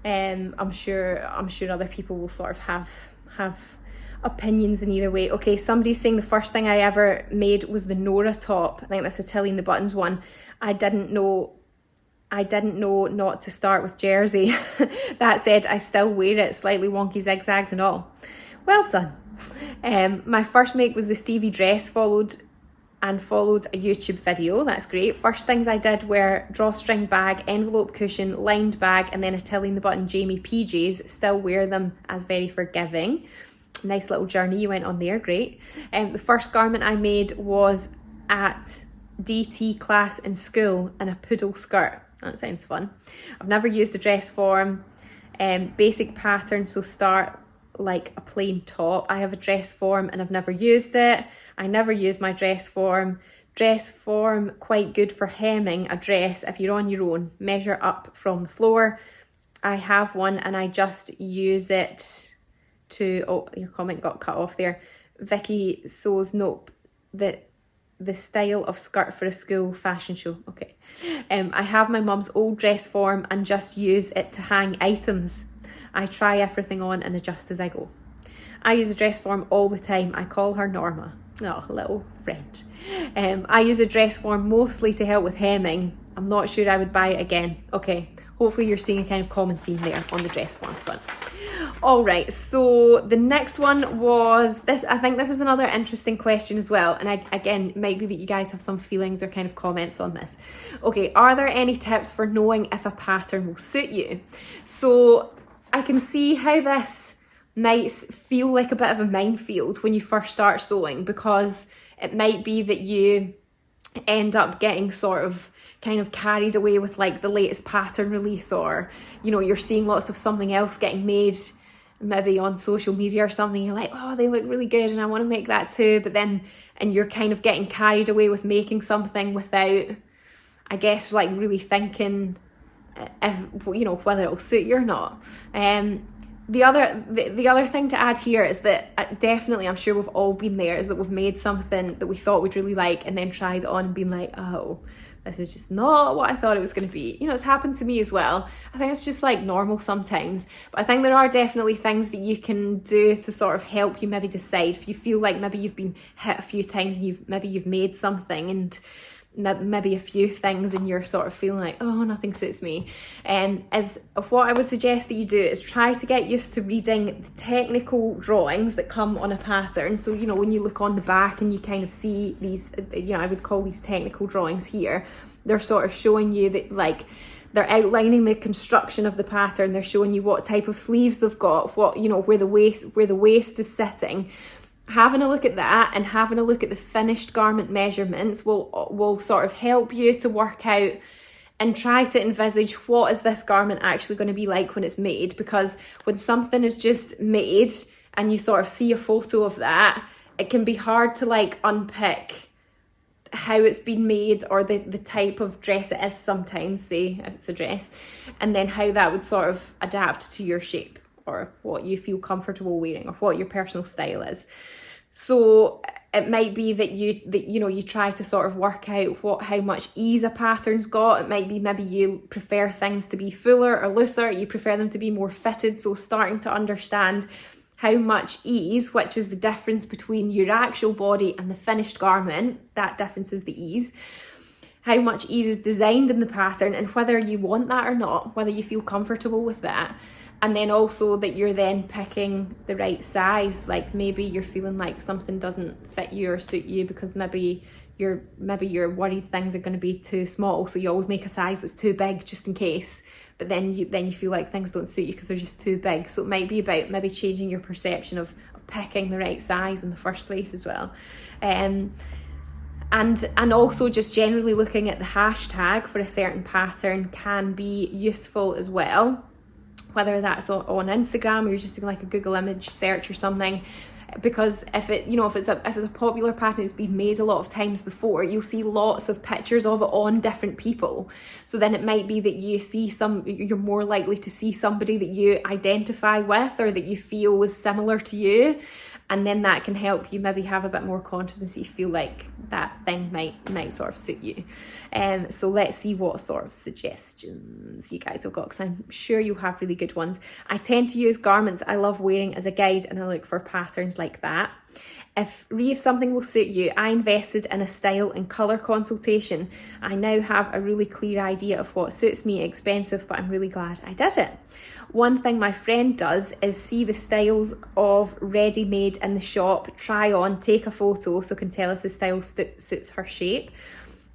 I'm sure other people will sort of have opinions in either way. Okay, somebody's saying the first thing I ever made was the Nora top. I think that's the Tilling the Buttons one. I didn't know I didn't know not to start with jersey. That said, I still wear it, slightly wonky zigzags and all. Well done. My first make was the Stevie dress, followed a YouTube video. That's great. First things I did were drawstring bag, envelope cushion, lined bag, and then a tilly in the button Jamie PJs. Still wear them as very forgiving. Nice little journey you went on there, great. The first garment I made was at DT class in school in a poodle skirt. That sounds fun. I've never used a dress form. Basic pattern, so start like a plain top. I have a dress form and I've never used it. I never use my dress form. Dress form, quite good for hemming a dress if you're on your own. Measure up from the floor. I have one and I just use it to, oh, your comment got cut off there. Vicky So's nope, the style of skirt for a school fashion show. Okay. I have my mum's old dress form and just use it to hang items. I try everything on and adjust as I go. I use a dress form all the time. I call her Norma. Oh, little friend. I use a dress form mostly to help with hemming. I'm not sure I would buy it again. Okay, hopefully you're seeing a kind of common theme there on the dress form front. All right, so the next one was this. I think this is another interesting question as well. And again, it might be that you guys have some feelings or kind of comments on this. Okay, are there any tips for knowing if a pattern will suit you? So I can see how this might feel like a bit of a minefield when you first start sewing, because it might be that you end up getting sort of kind of carried away with like the latest pattern release, or you know, you're seeing lots of something else getting made maybe on social media or something, you're like, oh, they look really good and I want to make that too, but then and you're kind of getting carried away with making something without, I guess, like really thinking if, you know, whether it'll suit you or not. The other thing to add here is that definitely, I'm sure we've all been there, is that we've made something that we thought we'd really like and then tried it on and been like, oh, this is just not what I thought it was going to be. You know, it's happened to me as well. I think it's just like normal sometimes. But I think there are definitely things that you can do to sort of help you maybe decide. If you feel like maybe you've been hit a few times and you've made something and maybe a few things and you're sort of feeling like, oh, nothing suits me. As what I would suggest that you do is try to get used to reading the technical drawings that come on a pattern. So, you know, when you look on the back and you kind of see these, you know, I would call these technical drawings here, they're sort of showing you that, like, they're outlining the construction of the pattern. They're showing you what type of sleeves they've got, what, you know, where the waist is sitting. Having a look at that and having a look at the finished garment measurements will sort of help you to work out and try to envisage what is this garment actually going to be like when it's made. Because when something is just made and you sort of see a photo of that, it can be hard to like unpick how it's been made or the type of dress it is sometimes, say if it's a dress, and then how that would sort of adapt to your shape or what you feel comfortable wearing or what your personal style is. So it might be that you try to sort of work out how much ease a pattern's got. It might be maybe you prefer things to be fuller or looser, you prefer them to be more fitted. So starting to understand how much ease, which is the difference between your actual body and the finished garment, that difference is the ease. How much ease is designed in the pattern and whether you want that or not, whether you feel comfortable with that. And then also that you're then picking the right size. Like maybe you're feeling like something doesn't fit you or suit you because maybe you're worried things are going to be too small, so you always make a size that's too big just in case. But then you feel like things don't suit you because they're just too big. So it might be about maybe changing your perception of picking the right size in the first place as well. And also just generally looking at the hashtag for a certain pattern can be useful as well. Whether that's on Instagram or you're just doing like a Google image search or something, because if it's a popular pattern that's been made a lot of times before, you'll see lots of pictures of it on different people. So then it might be that you're more likely to see somebody that you identify with or that you feel is similar to you, and then that can help you maybe have a bit more confidence. You feel like that thing might sort of suit you. So let's see what sort of suggestions you guys have got, because I'm sure you'll have really good ones. I tend to use garments I love wearing as a guide and I look for patterns like that. Reeve, something will suit you. I invested in a style and colour consultation. I now have a really clear idea of what suits me. Expensive, but I'm really glad I did it. One thing my friend does is see the styles of ready-made in the shop, try on, take a photo so can tell if the style suits her shape.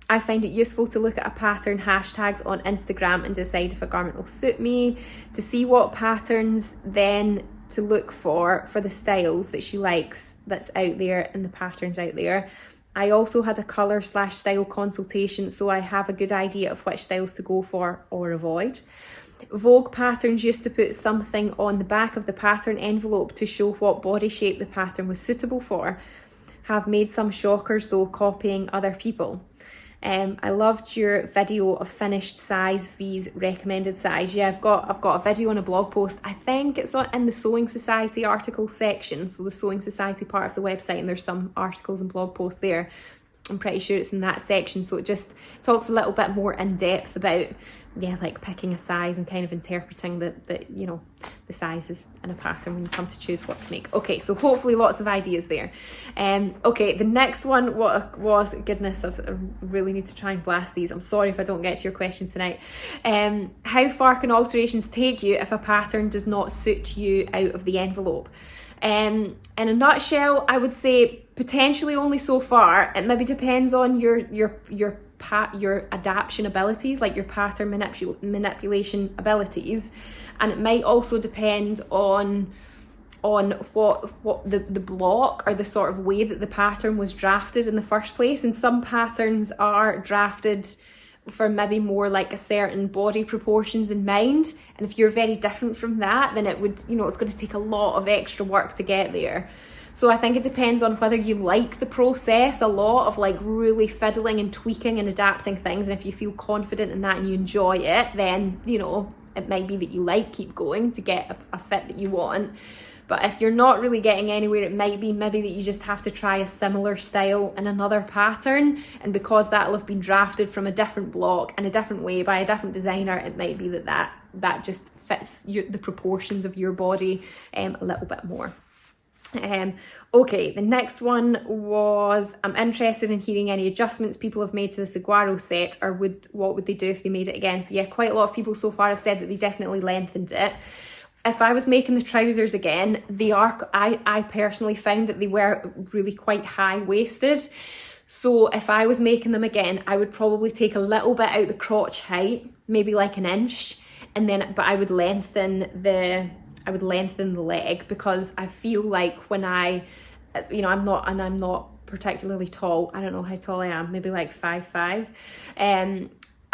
I find it useful to look at a pattern hashtags on Instagram and decide if a garment will suit me, to see what patterns then to look for the styles that she likes that's out there and the patterns out there. I also had a colour/style consultation, so I have a good idea of which styles to go for or avoid. Vogue Patterns used to put something on the back of the pattern envelope to show what body shape the pattern was suitable for. Have made some shockers though, copying other people. I loved your video of finished size vs recommended size. Yeah, I've got a video on a blog post. I think it's in the Sewing Society article section, so the Sewing Society part of the website, and there's some articles and blog posts there. I'm pretty sure it's in that section, so it just talks a little bit more in depth about, yeah, like picking a size and kind of interpreting the sizes in a pattern when you come to choose what to make. Okay, so hopefully lots of ideas there. Okay, the next one was goodness, I really need to try and blast these. I'm sorry if I don't get to your question tonight. How far can alterations take you if a pattern does not suit you out of the envelope? In a nutshell, I would say potentially only so far. It maybe depends on your adaptation abilities, like your pattern manipulation abilities, and it might also depend on what the block or the sort of way that the pattern was drafted in the first place. And some patterns are drafted for maybe more like a certain body proportions in mind, and if you're very different from that, then it would, it's going to take a lot of extra work to get there. So I think it depends on whether you like the process a lot of like really fiddling and tweaking and adapting things, and if you feel confident in that and you enjoy it, then it might be that you keep going to get a fit that you want. But if you're not really getting anywhere, it might be maybe that you just have to try a similar style in another pattern, and because that'll have been drafted from a different block in a different way by a different designer, it might be that just fits the proportions of your body a little bit more. Okay, the next one was, I'm interested in hearing any adjustments people have made to the Saguaro set, or what would they do if they made it again? So yeah, quite a lot of people so far have said that they definitely lengthened it. If I was making the trousers again, I personally found that they were really quite high-waisted. So if I was making them again, I would probably take a little bit out the crotch height, maybe like an inch, but I would lengthen the leg, because I feel like when I'm not particularly tall. I don't know how tall I am, maybe like 5'5".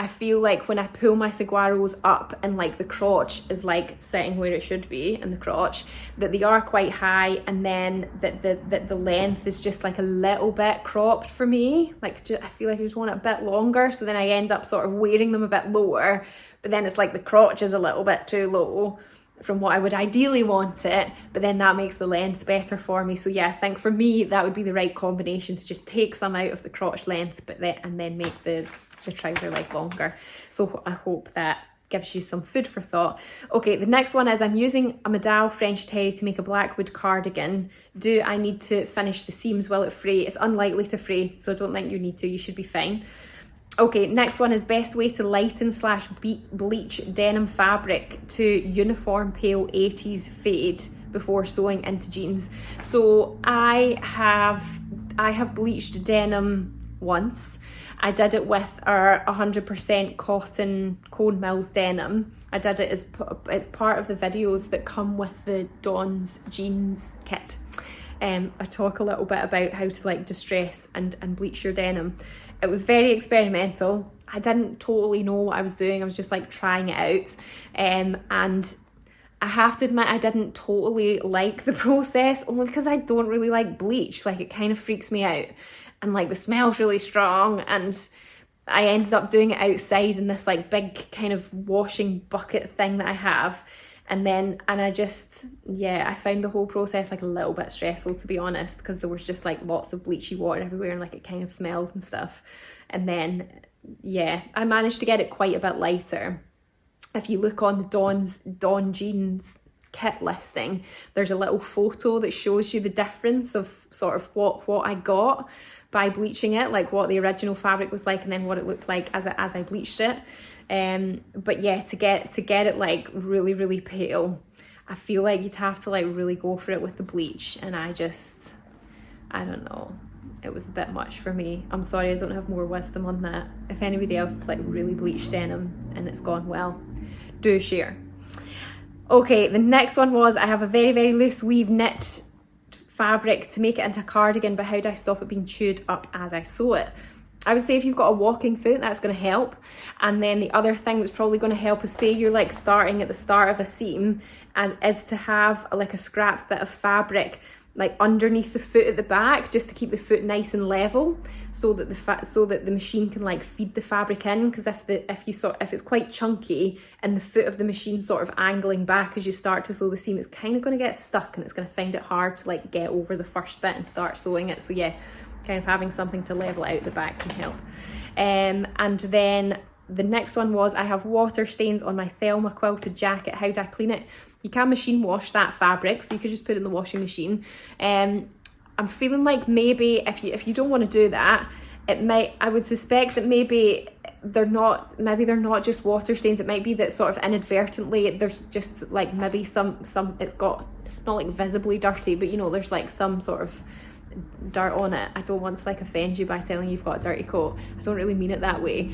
I feel like when I pull my saguaros up and like the crotch is like sitting where it should be in the crotch, that they are quite high, and then that the length is just like a little bit cropped for me. Like I feel like I just want it a bit longer, so then I end up sort of wearing them a bit lower, but then it's like the crotch is a little bit too low from what I would ideally want it, but then that makes the length better for me. So yeah, I think for me that would be the right combination, to just take some out of the crotch length and then make the trouser leg longer. So I hope that gives you some food for thought. Okay, the next one is, I'm using a modal French terry to make a blackwood cardigan. Do I need to finish the seams? Will it fray? It's unlikely to fray, so I don't think you need to. You should be fine. Okay, next one is best way to lighten / bleach denim fabric to uniform pale 80s fade before sewing into jeans. So I have bleached denim once. I did it with our 100% cotton Cone Mills denim. I did it as part of the videos that come with the Dawn's jeans kit. I talk a little bit about how to like distress and bleach your denim. It was very experimental. I didn't totally know what I was doing. I was just like trying it out. And I have to admit, I didn't totally like the process, only because I don't really like bleach. Like it kind of freaks me out. And like the smell's really strong, and I ended up doing it outside in this like big kind of washing bucket thing that I have. And I found the whole process like a little bit stressful, to be honest, because there was just like lots of bleachy water everywhere and like it kind of smelled and stuff. And then, yeah, I managed to get it quite a bit lighter. If you look on the Dawn jeans kit listing, there's a little photo that shows you the difference of sort of what I got by bleaching it, like what the original fabric was like and then what it looked like as I bleached it. But yeah, to get it like really, really pale, I feel like you'd have to like really go for it with the bleach, and I don't know, it was a bit much for me. I'm sorry, I don't have more wisdom on that. If anybody else is like really bleached denim and it's gone well, do share. Okay, the next one was, I have a very, very loose weave knit fabric to make it into a cardigan, but how do I stop it being chewed up as I sew it? I would say if you've got a walking foot, that's going to help. And then the other thing that's probably going to help is, say you're like starting at the start of a seam, and is to have like a scrap bit of fabric like underneath the foot at the back, just to keep the foot nice and level, so that the machine can like feed the fabric in. Because if it's quite chunky and the foot of the machine sort of angling back as you start to sew the seam, it's kind of going to get stuck and it's going to find it hard to like get over the first bit and start sewing it. So yeah, kind of having something to level it out the back can help. And then the next one was, I have water stains on my Thelma quilted jacket. How do I clean it? You can machine wash that fabric, so you could just put it in the washing machine. I'm feeling like maybe if you don't want to do that, I would suspect that maybe they're not just water stains. It might be that sort of inadvertently there's just like maybe some it's got, not like visibly dirty, but you know, there's like some sort of dirt on it. I don't want to like offend you by telling you you've got a dirty coat. I don't really mean it that way.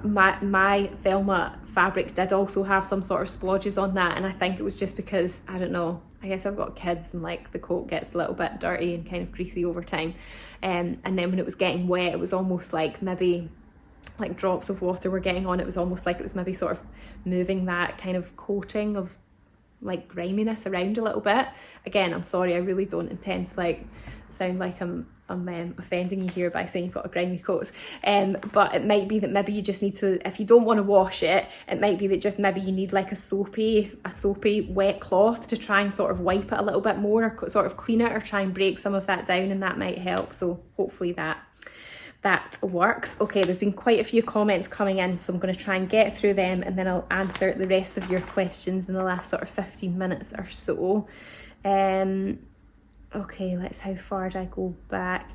My Thelma fabric did also have some sort of splodges on that, and I think it was just because, I don't know, I guess I've got kids and like the coat gets a little bit dirty and kind of greasy over time, and then when it was getting wet, it was almost like maybe like drops of water were getting on it. It was almost like it was maybe sort of moving that kind of coating of like griminess around a little bit. Again, I'm sorry, I really don't intend to like sound like I'm offending you here by saying you've got a grimy coat, but it might be that maybe you just need to, if you don't want to wash it, it might be that just maybe you need like a soapy wet cloth to try and sort of wipe it a little bit more, or sort of clean it, or try and break some of that down, and that might help. So hopefully that works. Okay, there's been quite a few comments coming in, so I'm going to try and get through them, and then I'll answer the rest of your questions in the last sort of 15 minutes or so. Okay, how far do I go back?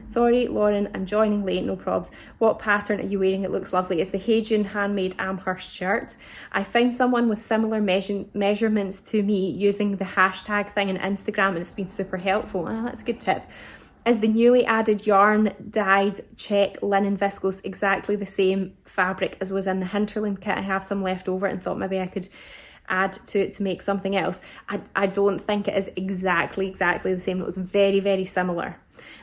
Sorry, Lauren, I'm joining late, no probs. What pattern are you wearing? It looks lovely. It's the Heijun handmade Amherst shirt. I found someone with similar measurements to me using the hashtag thing on Instagram, and it's been super helpful. Oh, that's a good tip. Is the newly added yarn dyed check linen viscose exactly the same fabric as was in the Hinterland kit? I have some left over and thought maybe I could add to it to make something else. I don't think it is exactly the same. It was very, very similar,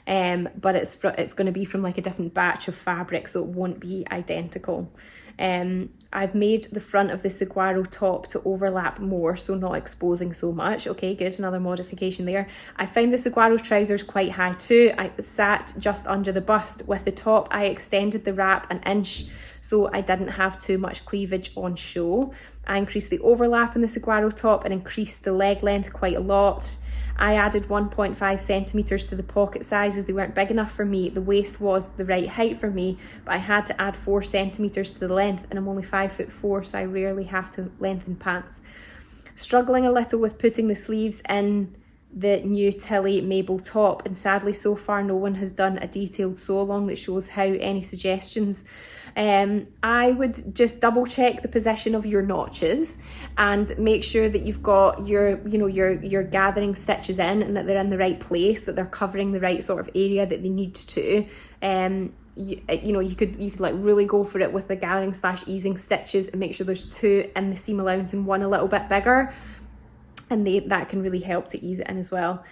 but it's going to be from like a different batch of fabric, so it won't be identical. I've made the front of the Saguaro top to overlap more, so not exposing so much. Okay, good, another modification there. I found the Saguaro trousers quite high too. I sat just under the bust. With the top, I extended the wrap an inch so I didn't have too much cleavage on show. I increased the overlap in the Saguaro top and increased the leg length quite a lot. I added 1.5 centimetres to the pocket sizes. They weren't big enough for me. The waist was the right height for me, but I had to add 4 centimetres to the length, and I'm only 5'4", so I rarely have to lengthen pants. Struggling a little with putting the sleeves in the new Tilly Mabel top, and sadly so far no one has done a detailed sew along that shows how. Any suggestions? I would just double check the position of your notches and make sure that you've got your gathering stitches in, and that they're in the right place, that they're covering the right sort of area that they need to. You could like really go for it with the gathering / easing stitches and make sure there's 2 in the seam allowance and 1 a little bit bigger, and that can really help to ease it in as well.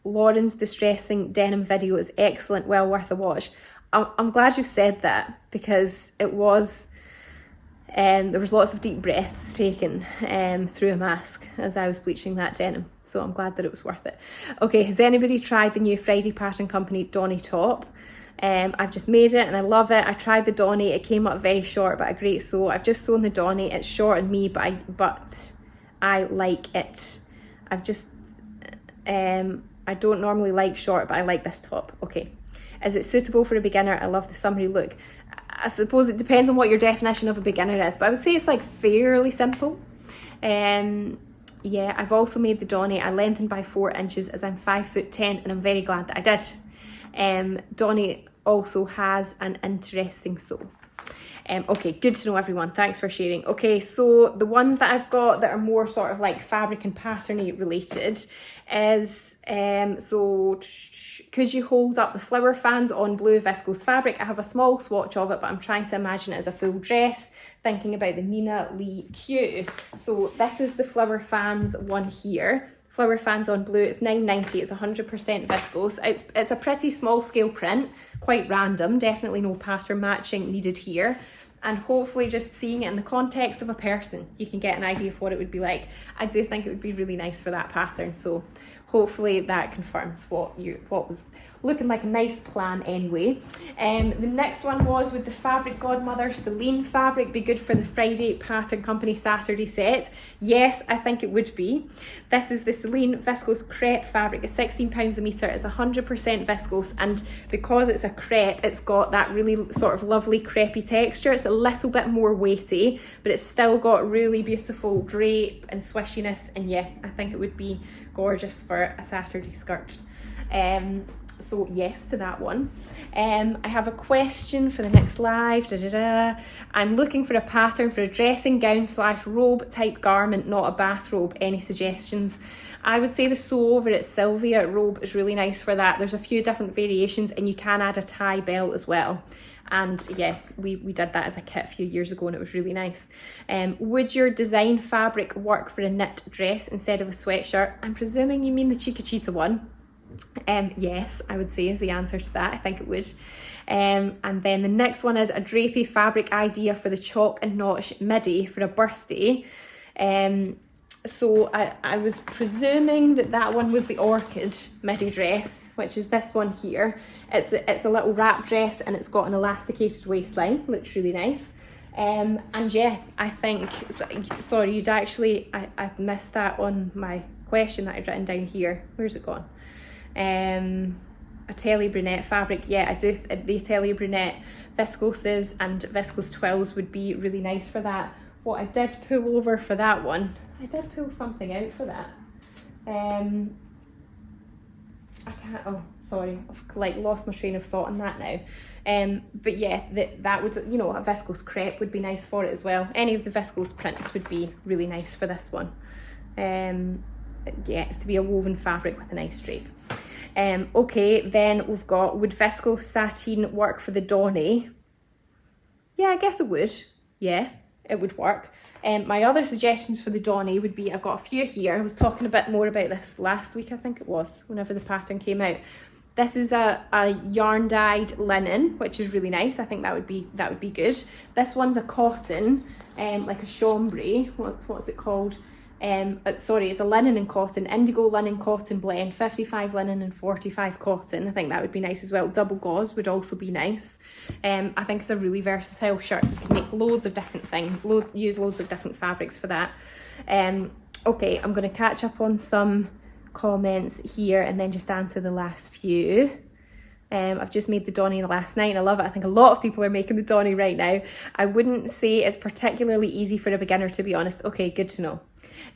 Lauren's distressing denim video is excellent, well worth a watch. I'm glad you've said that, because it was, there was lots of deep breaths taken through a mask as I was bleaching that denim, so I'm glad that it was worth it. Okay, has anybody tried the new Friday Pattern Company Donny top? I've just made it and I love it. I tried the Donny, it came up very short but a great sew. I've just sewn the Donny, it's short on me, but I like it. I don't normally like short, but I like this top. Okay. Is it suitable for a beginner? I love the summery look. I suppose it depends on what your definition of a beginner is, but I would say it's like fairly simple. Yeah, I've also made the Donny. I lengthened by 4 inches as I'm 5'10", and I'm very glad that I did. Donny also has an interesting sole. Okay, good to know, everyone. Thanks for sharing. Okay, so the ones that I've got that are more sort of like fabric and patterny related is, so could you hold up the flower fans on blue viscose fabric? I have a small swatch of it, but I'm trying to imagine it as a full dress, thinking about the Nina Lee Kew. So this is the flower fans one here. Flower fans on blue, it's $9.90, it's 100% viscose. It's a pretty small scale print, quite random, definitely no pattern matching needed here. And hopefully just seeing it in the context of a person, you can get an idea of what it would be like. I do think it would be really nice for that pattern, so hopefully that confirms what was looking like a nice plan anyway. The next one was, would the Fabric Godmother Celine fabric be good for the Friday Pattern Company Saturday set? Yes, I think it would be. This is the Celine viscose crepe fabric. It's £16 a metre. It's 100% viscose, and because it's a crepe, it's got that really sort of lovely crepey texture. It's a little bit more weighty, but it's still got really beautiful drape and swishiness, and yeah, I think it would be gorgeous for a Saturday skirt. So yes to that one. I have a question for the next live. I'm looking for a pattern for a dressing gown / robe type garment, not a bathrobe. Any suggestions? I would say the sew over at Sylvia robe is really nice for that. There's a few different variations, and you can add a tie belt as well. And yeah, we did that as a kit a few years ago, and it was really nice. Would your design fabric work for a knit dress instead of a sweatshirt? I'm presuming you mean the Chiquitita one. Yes, I would say is the answer to that. I think it would. And then the next one is a drapey fabric idea for the chalk and notch midi for a birthday. So I was presuming that one was the orchid midi dress, which is this one here. It's a little wrap dress, and it's got an elasticated waistline. Looks really nice. And yeah, I think, sorry, you'd actually, I missed that on my question that I'd written down here. Where's it gone? Atelier brunette fabric. Yeah, I do. The Atelier brunette viscoses and viscose twills would be really nice for that. What I did pull over for that one, I did pull something out for that. I can't, oh sorry, I've like lost my train of thought on that now. But yeah, that would, you know, a viscose crepe would be nice for it as well. Any of the viscose prints would be really nice for this one. Yeah, it's to be a woven fabric with a nice drape. Okay, then we've got, would viscose sateen work for the Donny? Yeah, I guess it would. Yeah, it would work. My other suggestions for the Donny would be, I've got a few here. I was talking a bit more about this last week, I think it was, whenever the pattern came out. This is a yarn dyed linen, which is really nice. I think that would be good. This one's a cotton, like a chambray. What's it called? Sorry, it's a linen and cotton, indigo linen cotton blend, 55 linen and 45 cotton. I think that would be nice as well. Double gauze would also be nice. I think it's a really versatile shirt. You can make loads of different things, use loads of different fabrics for that. Okay, I'm going to catch up on some comments here and then just answer the last few. I've just made the Donny last night and I love it. I think a lot of people are making the Donny right now. I wouldn't say it's particularly easy for a beginner, to be honest. Okay, good to know.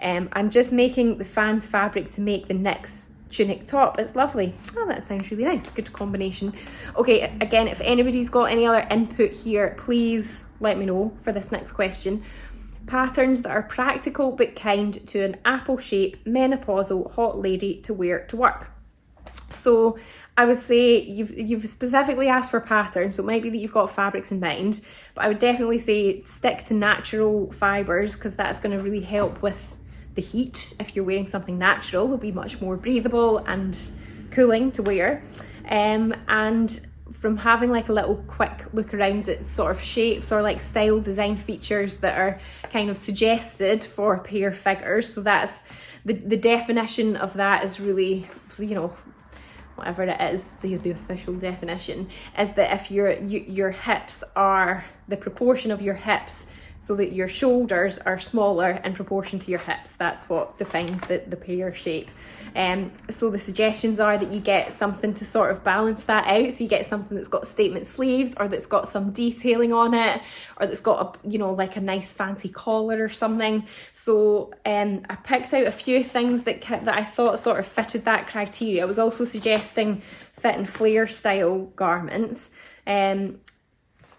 I'm just making the fans fabric to make the next tunic top. It's lovely. Oh, that sounds really nice. Good combination. Okay, again, if anybody's got any other input here, please let me know for this next question. Patterns that are practical but kind to an apple shape menopausal hot lady to wear to work. So I would say you've specifically asked for patterns, so it might be that you've got fabrics in mind, but I would definitely say stick to natural fibres, because that's going to really help with the heat. If you're wearing something natural, they'll be much more breathable and cooling to wear. And from having like a little quick look around at sort of shapes or like style design features that are kind of suggested for pair figures, so that's the definition of that is really, you know, whatever it is, the official definition is that if your hips are, the proportion of your hips so that your shoulders are smaller in proportion to your hips. That's what defines the pear shape. So the suggestions are that you get something to sort of balance that out. So you get something that's got statement sleeves, or that's got some detailing on it, or that's got a, you know, like a nice fancy collar or something. So I picked out a few things that I thought sort of fitted that criteria. I was also suggesting fit and flare style garments.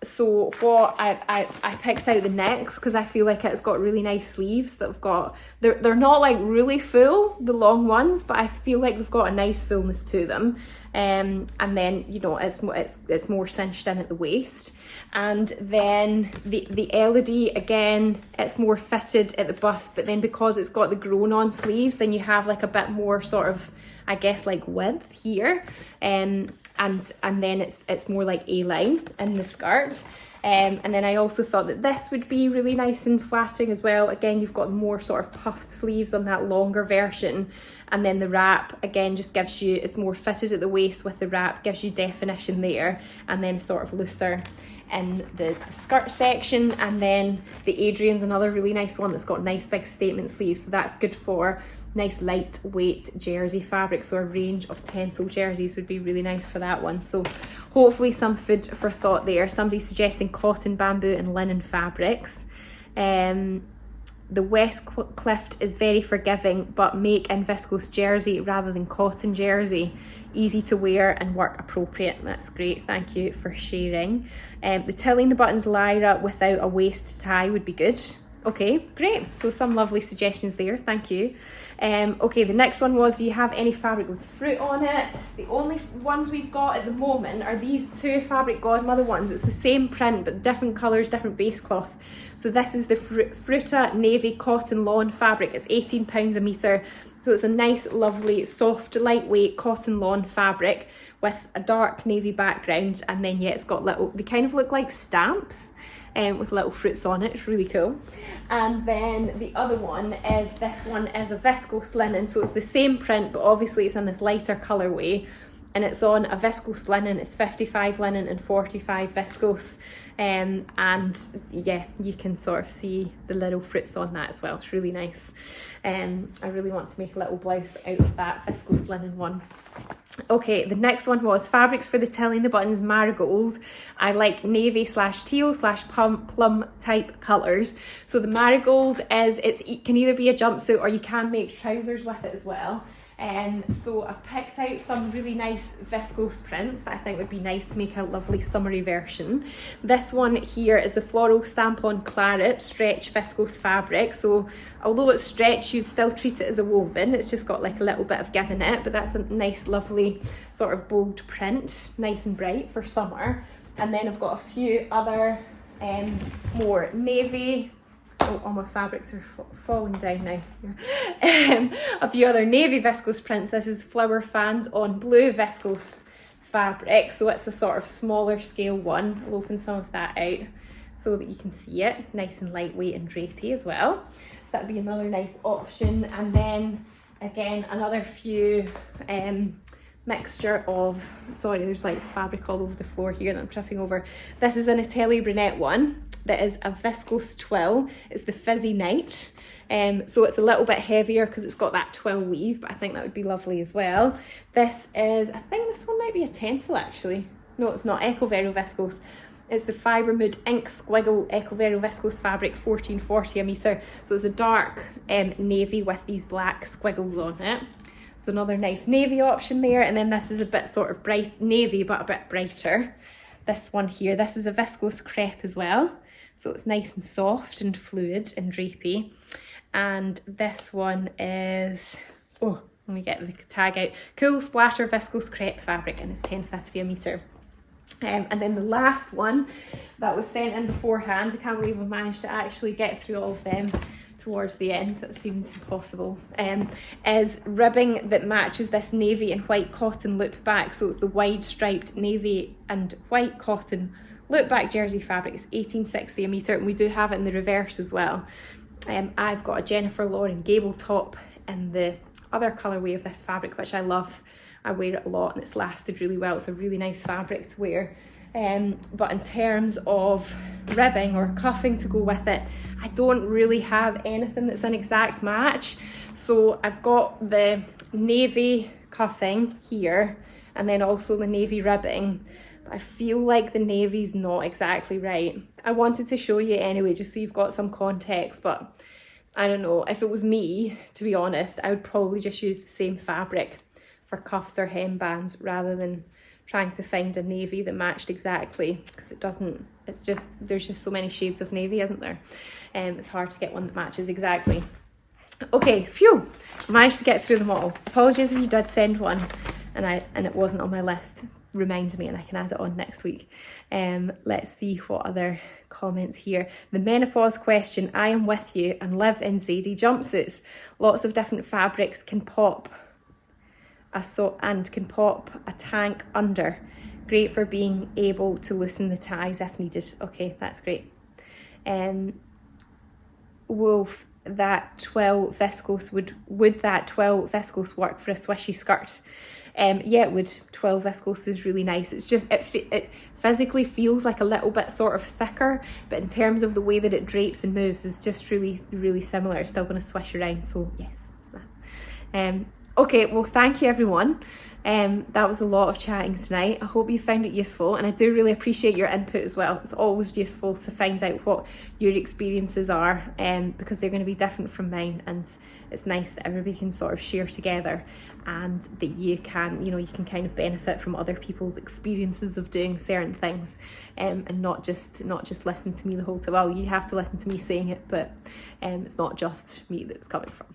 So what I picked out the necks, because I feel like it's got really nice sleeves that have got, they're not like really full, the long ones, but I feel like they've got a nice fullness to them. And then, you know, it's more cinched in at the waist. And then the LED, again, it's more fitted at the bust, but then because it's got the grown on sleeves, then you have like a bit more sort of, I guess, like width here. And then it's more like A-line in the skirt. And then I also thought that this would be really nice and flattering as well. Again, you've got more sort of puffed sleeves on that longer version. And then the wrap, again, just gives you, it's more fitted at the waist with the wrap, gives you definition there, and then sort of looser in the skirt section. And then the Adrian's another really nice one that's got nice big statement sleeves. So that's good for nice lightweight jersey fabric. So a range of tencel jerseys would be really nice for that one. So hopefully some food for thought there. Somebody's suggesting cotton, bamboo and linen fabrics. The West Clift is very forgiving, but make in viscose jersey rather than cotton jersey. Easy to wear and work appropriate. That's great, thank you for sharing. The tilling the buttons lyra without a waist tie would be good. Okay, great. So some lovely suggestions there, thank you. Okay, the next one was, do you have any fabric with fruit on it? The only ones we've got at the moment are these two Fabric Godmother ones. It's the same print, but different colours, different base cloth. So this is the Fruta Navy Cotton Lawn fabric. It's £18 a metre. So it's a nice, lovely, soft, lightweight cotton lawn fabric with a dark navy background. And then, yeah, it's got little, they kind of look like stamps. With little fruits on it. It's really cool. And then the other one is, this one is a viscose linen, so it's the same print, but obviously it's in this lighter colourway, and it's on a viscose linen. It's 55 linen and 45 viscose. And yeah, you can sort of see the little fruits on that as well. It's really nice. I really want to make a little blouse out of that viscose linen one. Okay, the next one was fabrics for the tilling the buttons marigold. I like navy / teal / plum type colours. So the marigold is, it can either be a jumpsuit or you can make trousers with it as well. So I've picked out some really nice viscose prints that I think would be nice to make a lovely summery version. This one here is the floral stamp on claret stretch viscose fabric. So although it's stretch, you'd still treat it as a woven. It's just got like a little bit of give in it, but that's a nice, lovely sort of bold print, nice and bright for summer. And then I've got a few other more navy. Oh, all my fabrics are falling down now. A few other navy viscose prints. This is flower fans on blue viscose fabric. So it's a sort of smaller scale one. I'll open some of that out so that you can see it. Nice and lightweight and drapey as well. So that'd be another nice option. And then again, another few mixture of, sorry, there's like fabric all over the floor here that I'm tripping over. This is an Atelier Brunette one. That is a viscose twill. It's the Fizzy Night. So it's a little bit heavier because it's got that twill weave, but I think that would be lovely as well. This is, I think this one might be a tencel actually. No, it's not. Ecovero viscose. It's the Fibre Mood Ink Squiggle Ecovero viscose fabric, £14.40 a metre. So it's a dark navy with these black squiggles on it. So another nice navy option there. And then this is a bit sort of bright navy, but a bit brighter. This one here, this is a viscose crepe as well. So it's nice and soft and fluid and drapey. And this one is, oh, let me get the tag out. Cool Splatter Viscose Crepe fabric, and it's £10.50 a metre. And then the last one that was sent in beforehand, I can't believe I managed to actually get through all of them towards the end, that seems impossible, is ribbing that matches this navy and white cotton loop back. So it's the wide striped navy and white cotton loop back jersey fabric. It's £18.60 a metre, and we do have it in the reverse as well. I've got a Jennifer Lauren Gable top in the other colourway of this fabric, which I love. I wear it a lot and it's lasted really well. It's a really nice fabric to wear. but in terms of ribbing or cuffing to go with it, I don't really have anything that's an exact match. So I've got the navy cuffing here and then also the navy ribbing. But I feel like the navy's not exactly right. I wanted to show you anyway, just so you've got some context, but I don't know. If it was me, to be honest, I would probably just use the same fabric for cuffs or hembands rather than trying to find a navy that matched exactly, because it doesn't, it's just, there's just so many shades of navy, isn't there? It's hard to get one that matches exactly. Okay, phew, I managed to get through them all. Apologies if you did send one and it wasn't on my list. Remind me and I can add it on next week. Let's see what other comments here. The menopause question, I am with you and live in Zadie jumpsuits. Lots of different fabrics can pop a tank under. Great for being able to loosen the ties if needed. Okay, that's great. Wolf, that twill viscose would that twill viscose work for a swishy skirt? Yeah, it would. Twill viscose is really nice. It's just, it physically feels like a little bit sort of thicker, but in terms of the way that it drapes and moves, is just really, really similar. It's still going to swish around, so yes, that's that. Okay, well, thank you everyone. That was a lot of chatting tonight. I hope you found it useful, and I do really appreciate your input as well. It's always useful to find out what your experiences are, because they're going to be different from mine, and it's nice that everybody can sort of share together, and that you can, you can kind of benefit from other people's experiences of doing certain things, and not just listen to me the whole time. Well, you have to listen to me saying it, but it's not just me that it's coming from.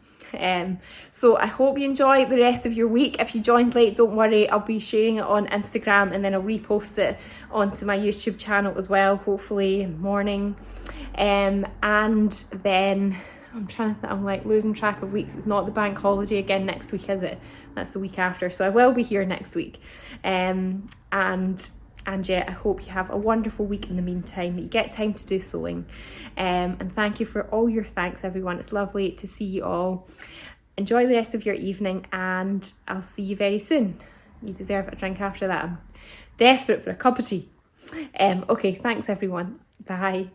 So I hope you enjoy the rest of your week. If you joined late, don't worry, I'll be sharing it on Instagram, and then I'll repost it onto my YouTube channel as well, hopefully in the morning. And then I'm like losing track of weeks. It's not the bank holiday again next week, is it? That's the week after, so I will be here next week. And yeah, I hope you have a wonderful week in the meantime, that you get time to do sewing. And thank you for all your thanks, everyone. It's lovely to see you all. Enjoy the rest of your evening, and I'll see you very soon. You deserve a drink after that. I'm desperate for a cup of tea. Okay, thanks everyone. Bye.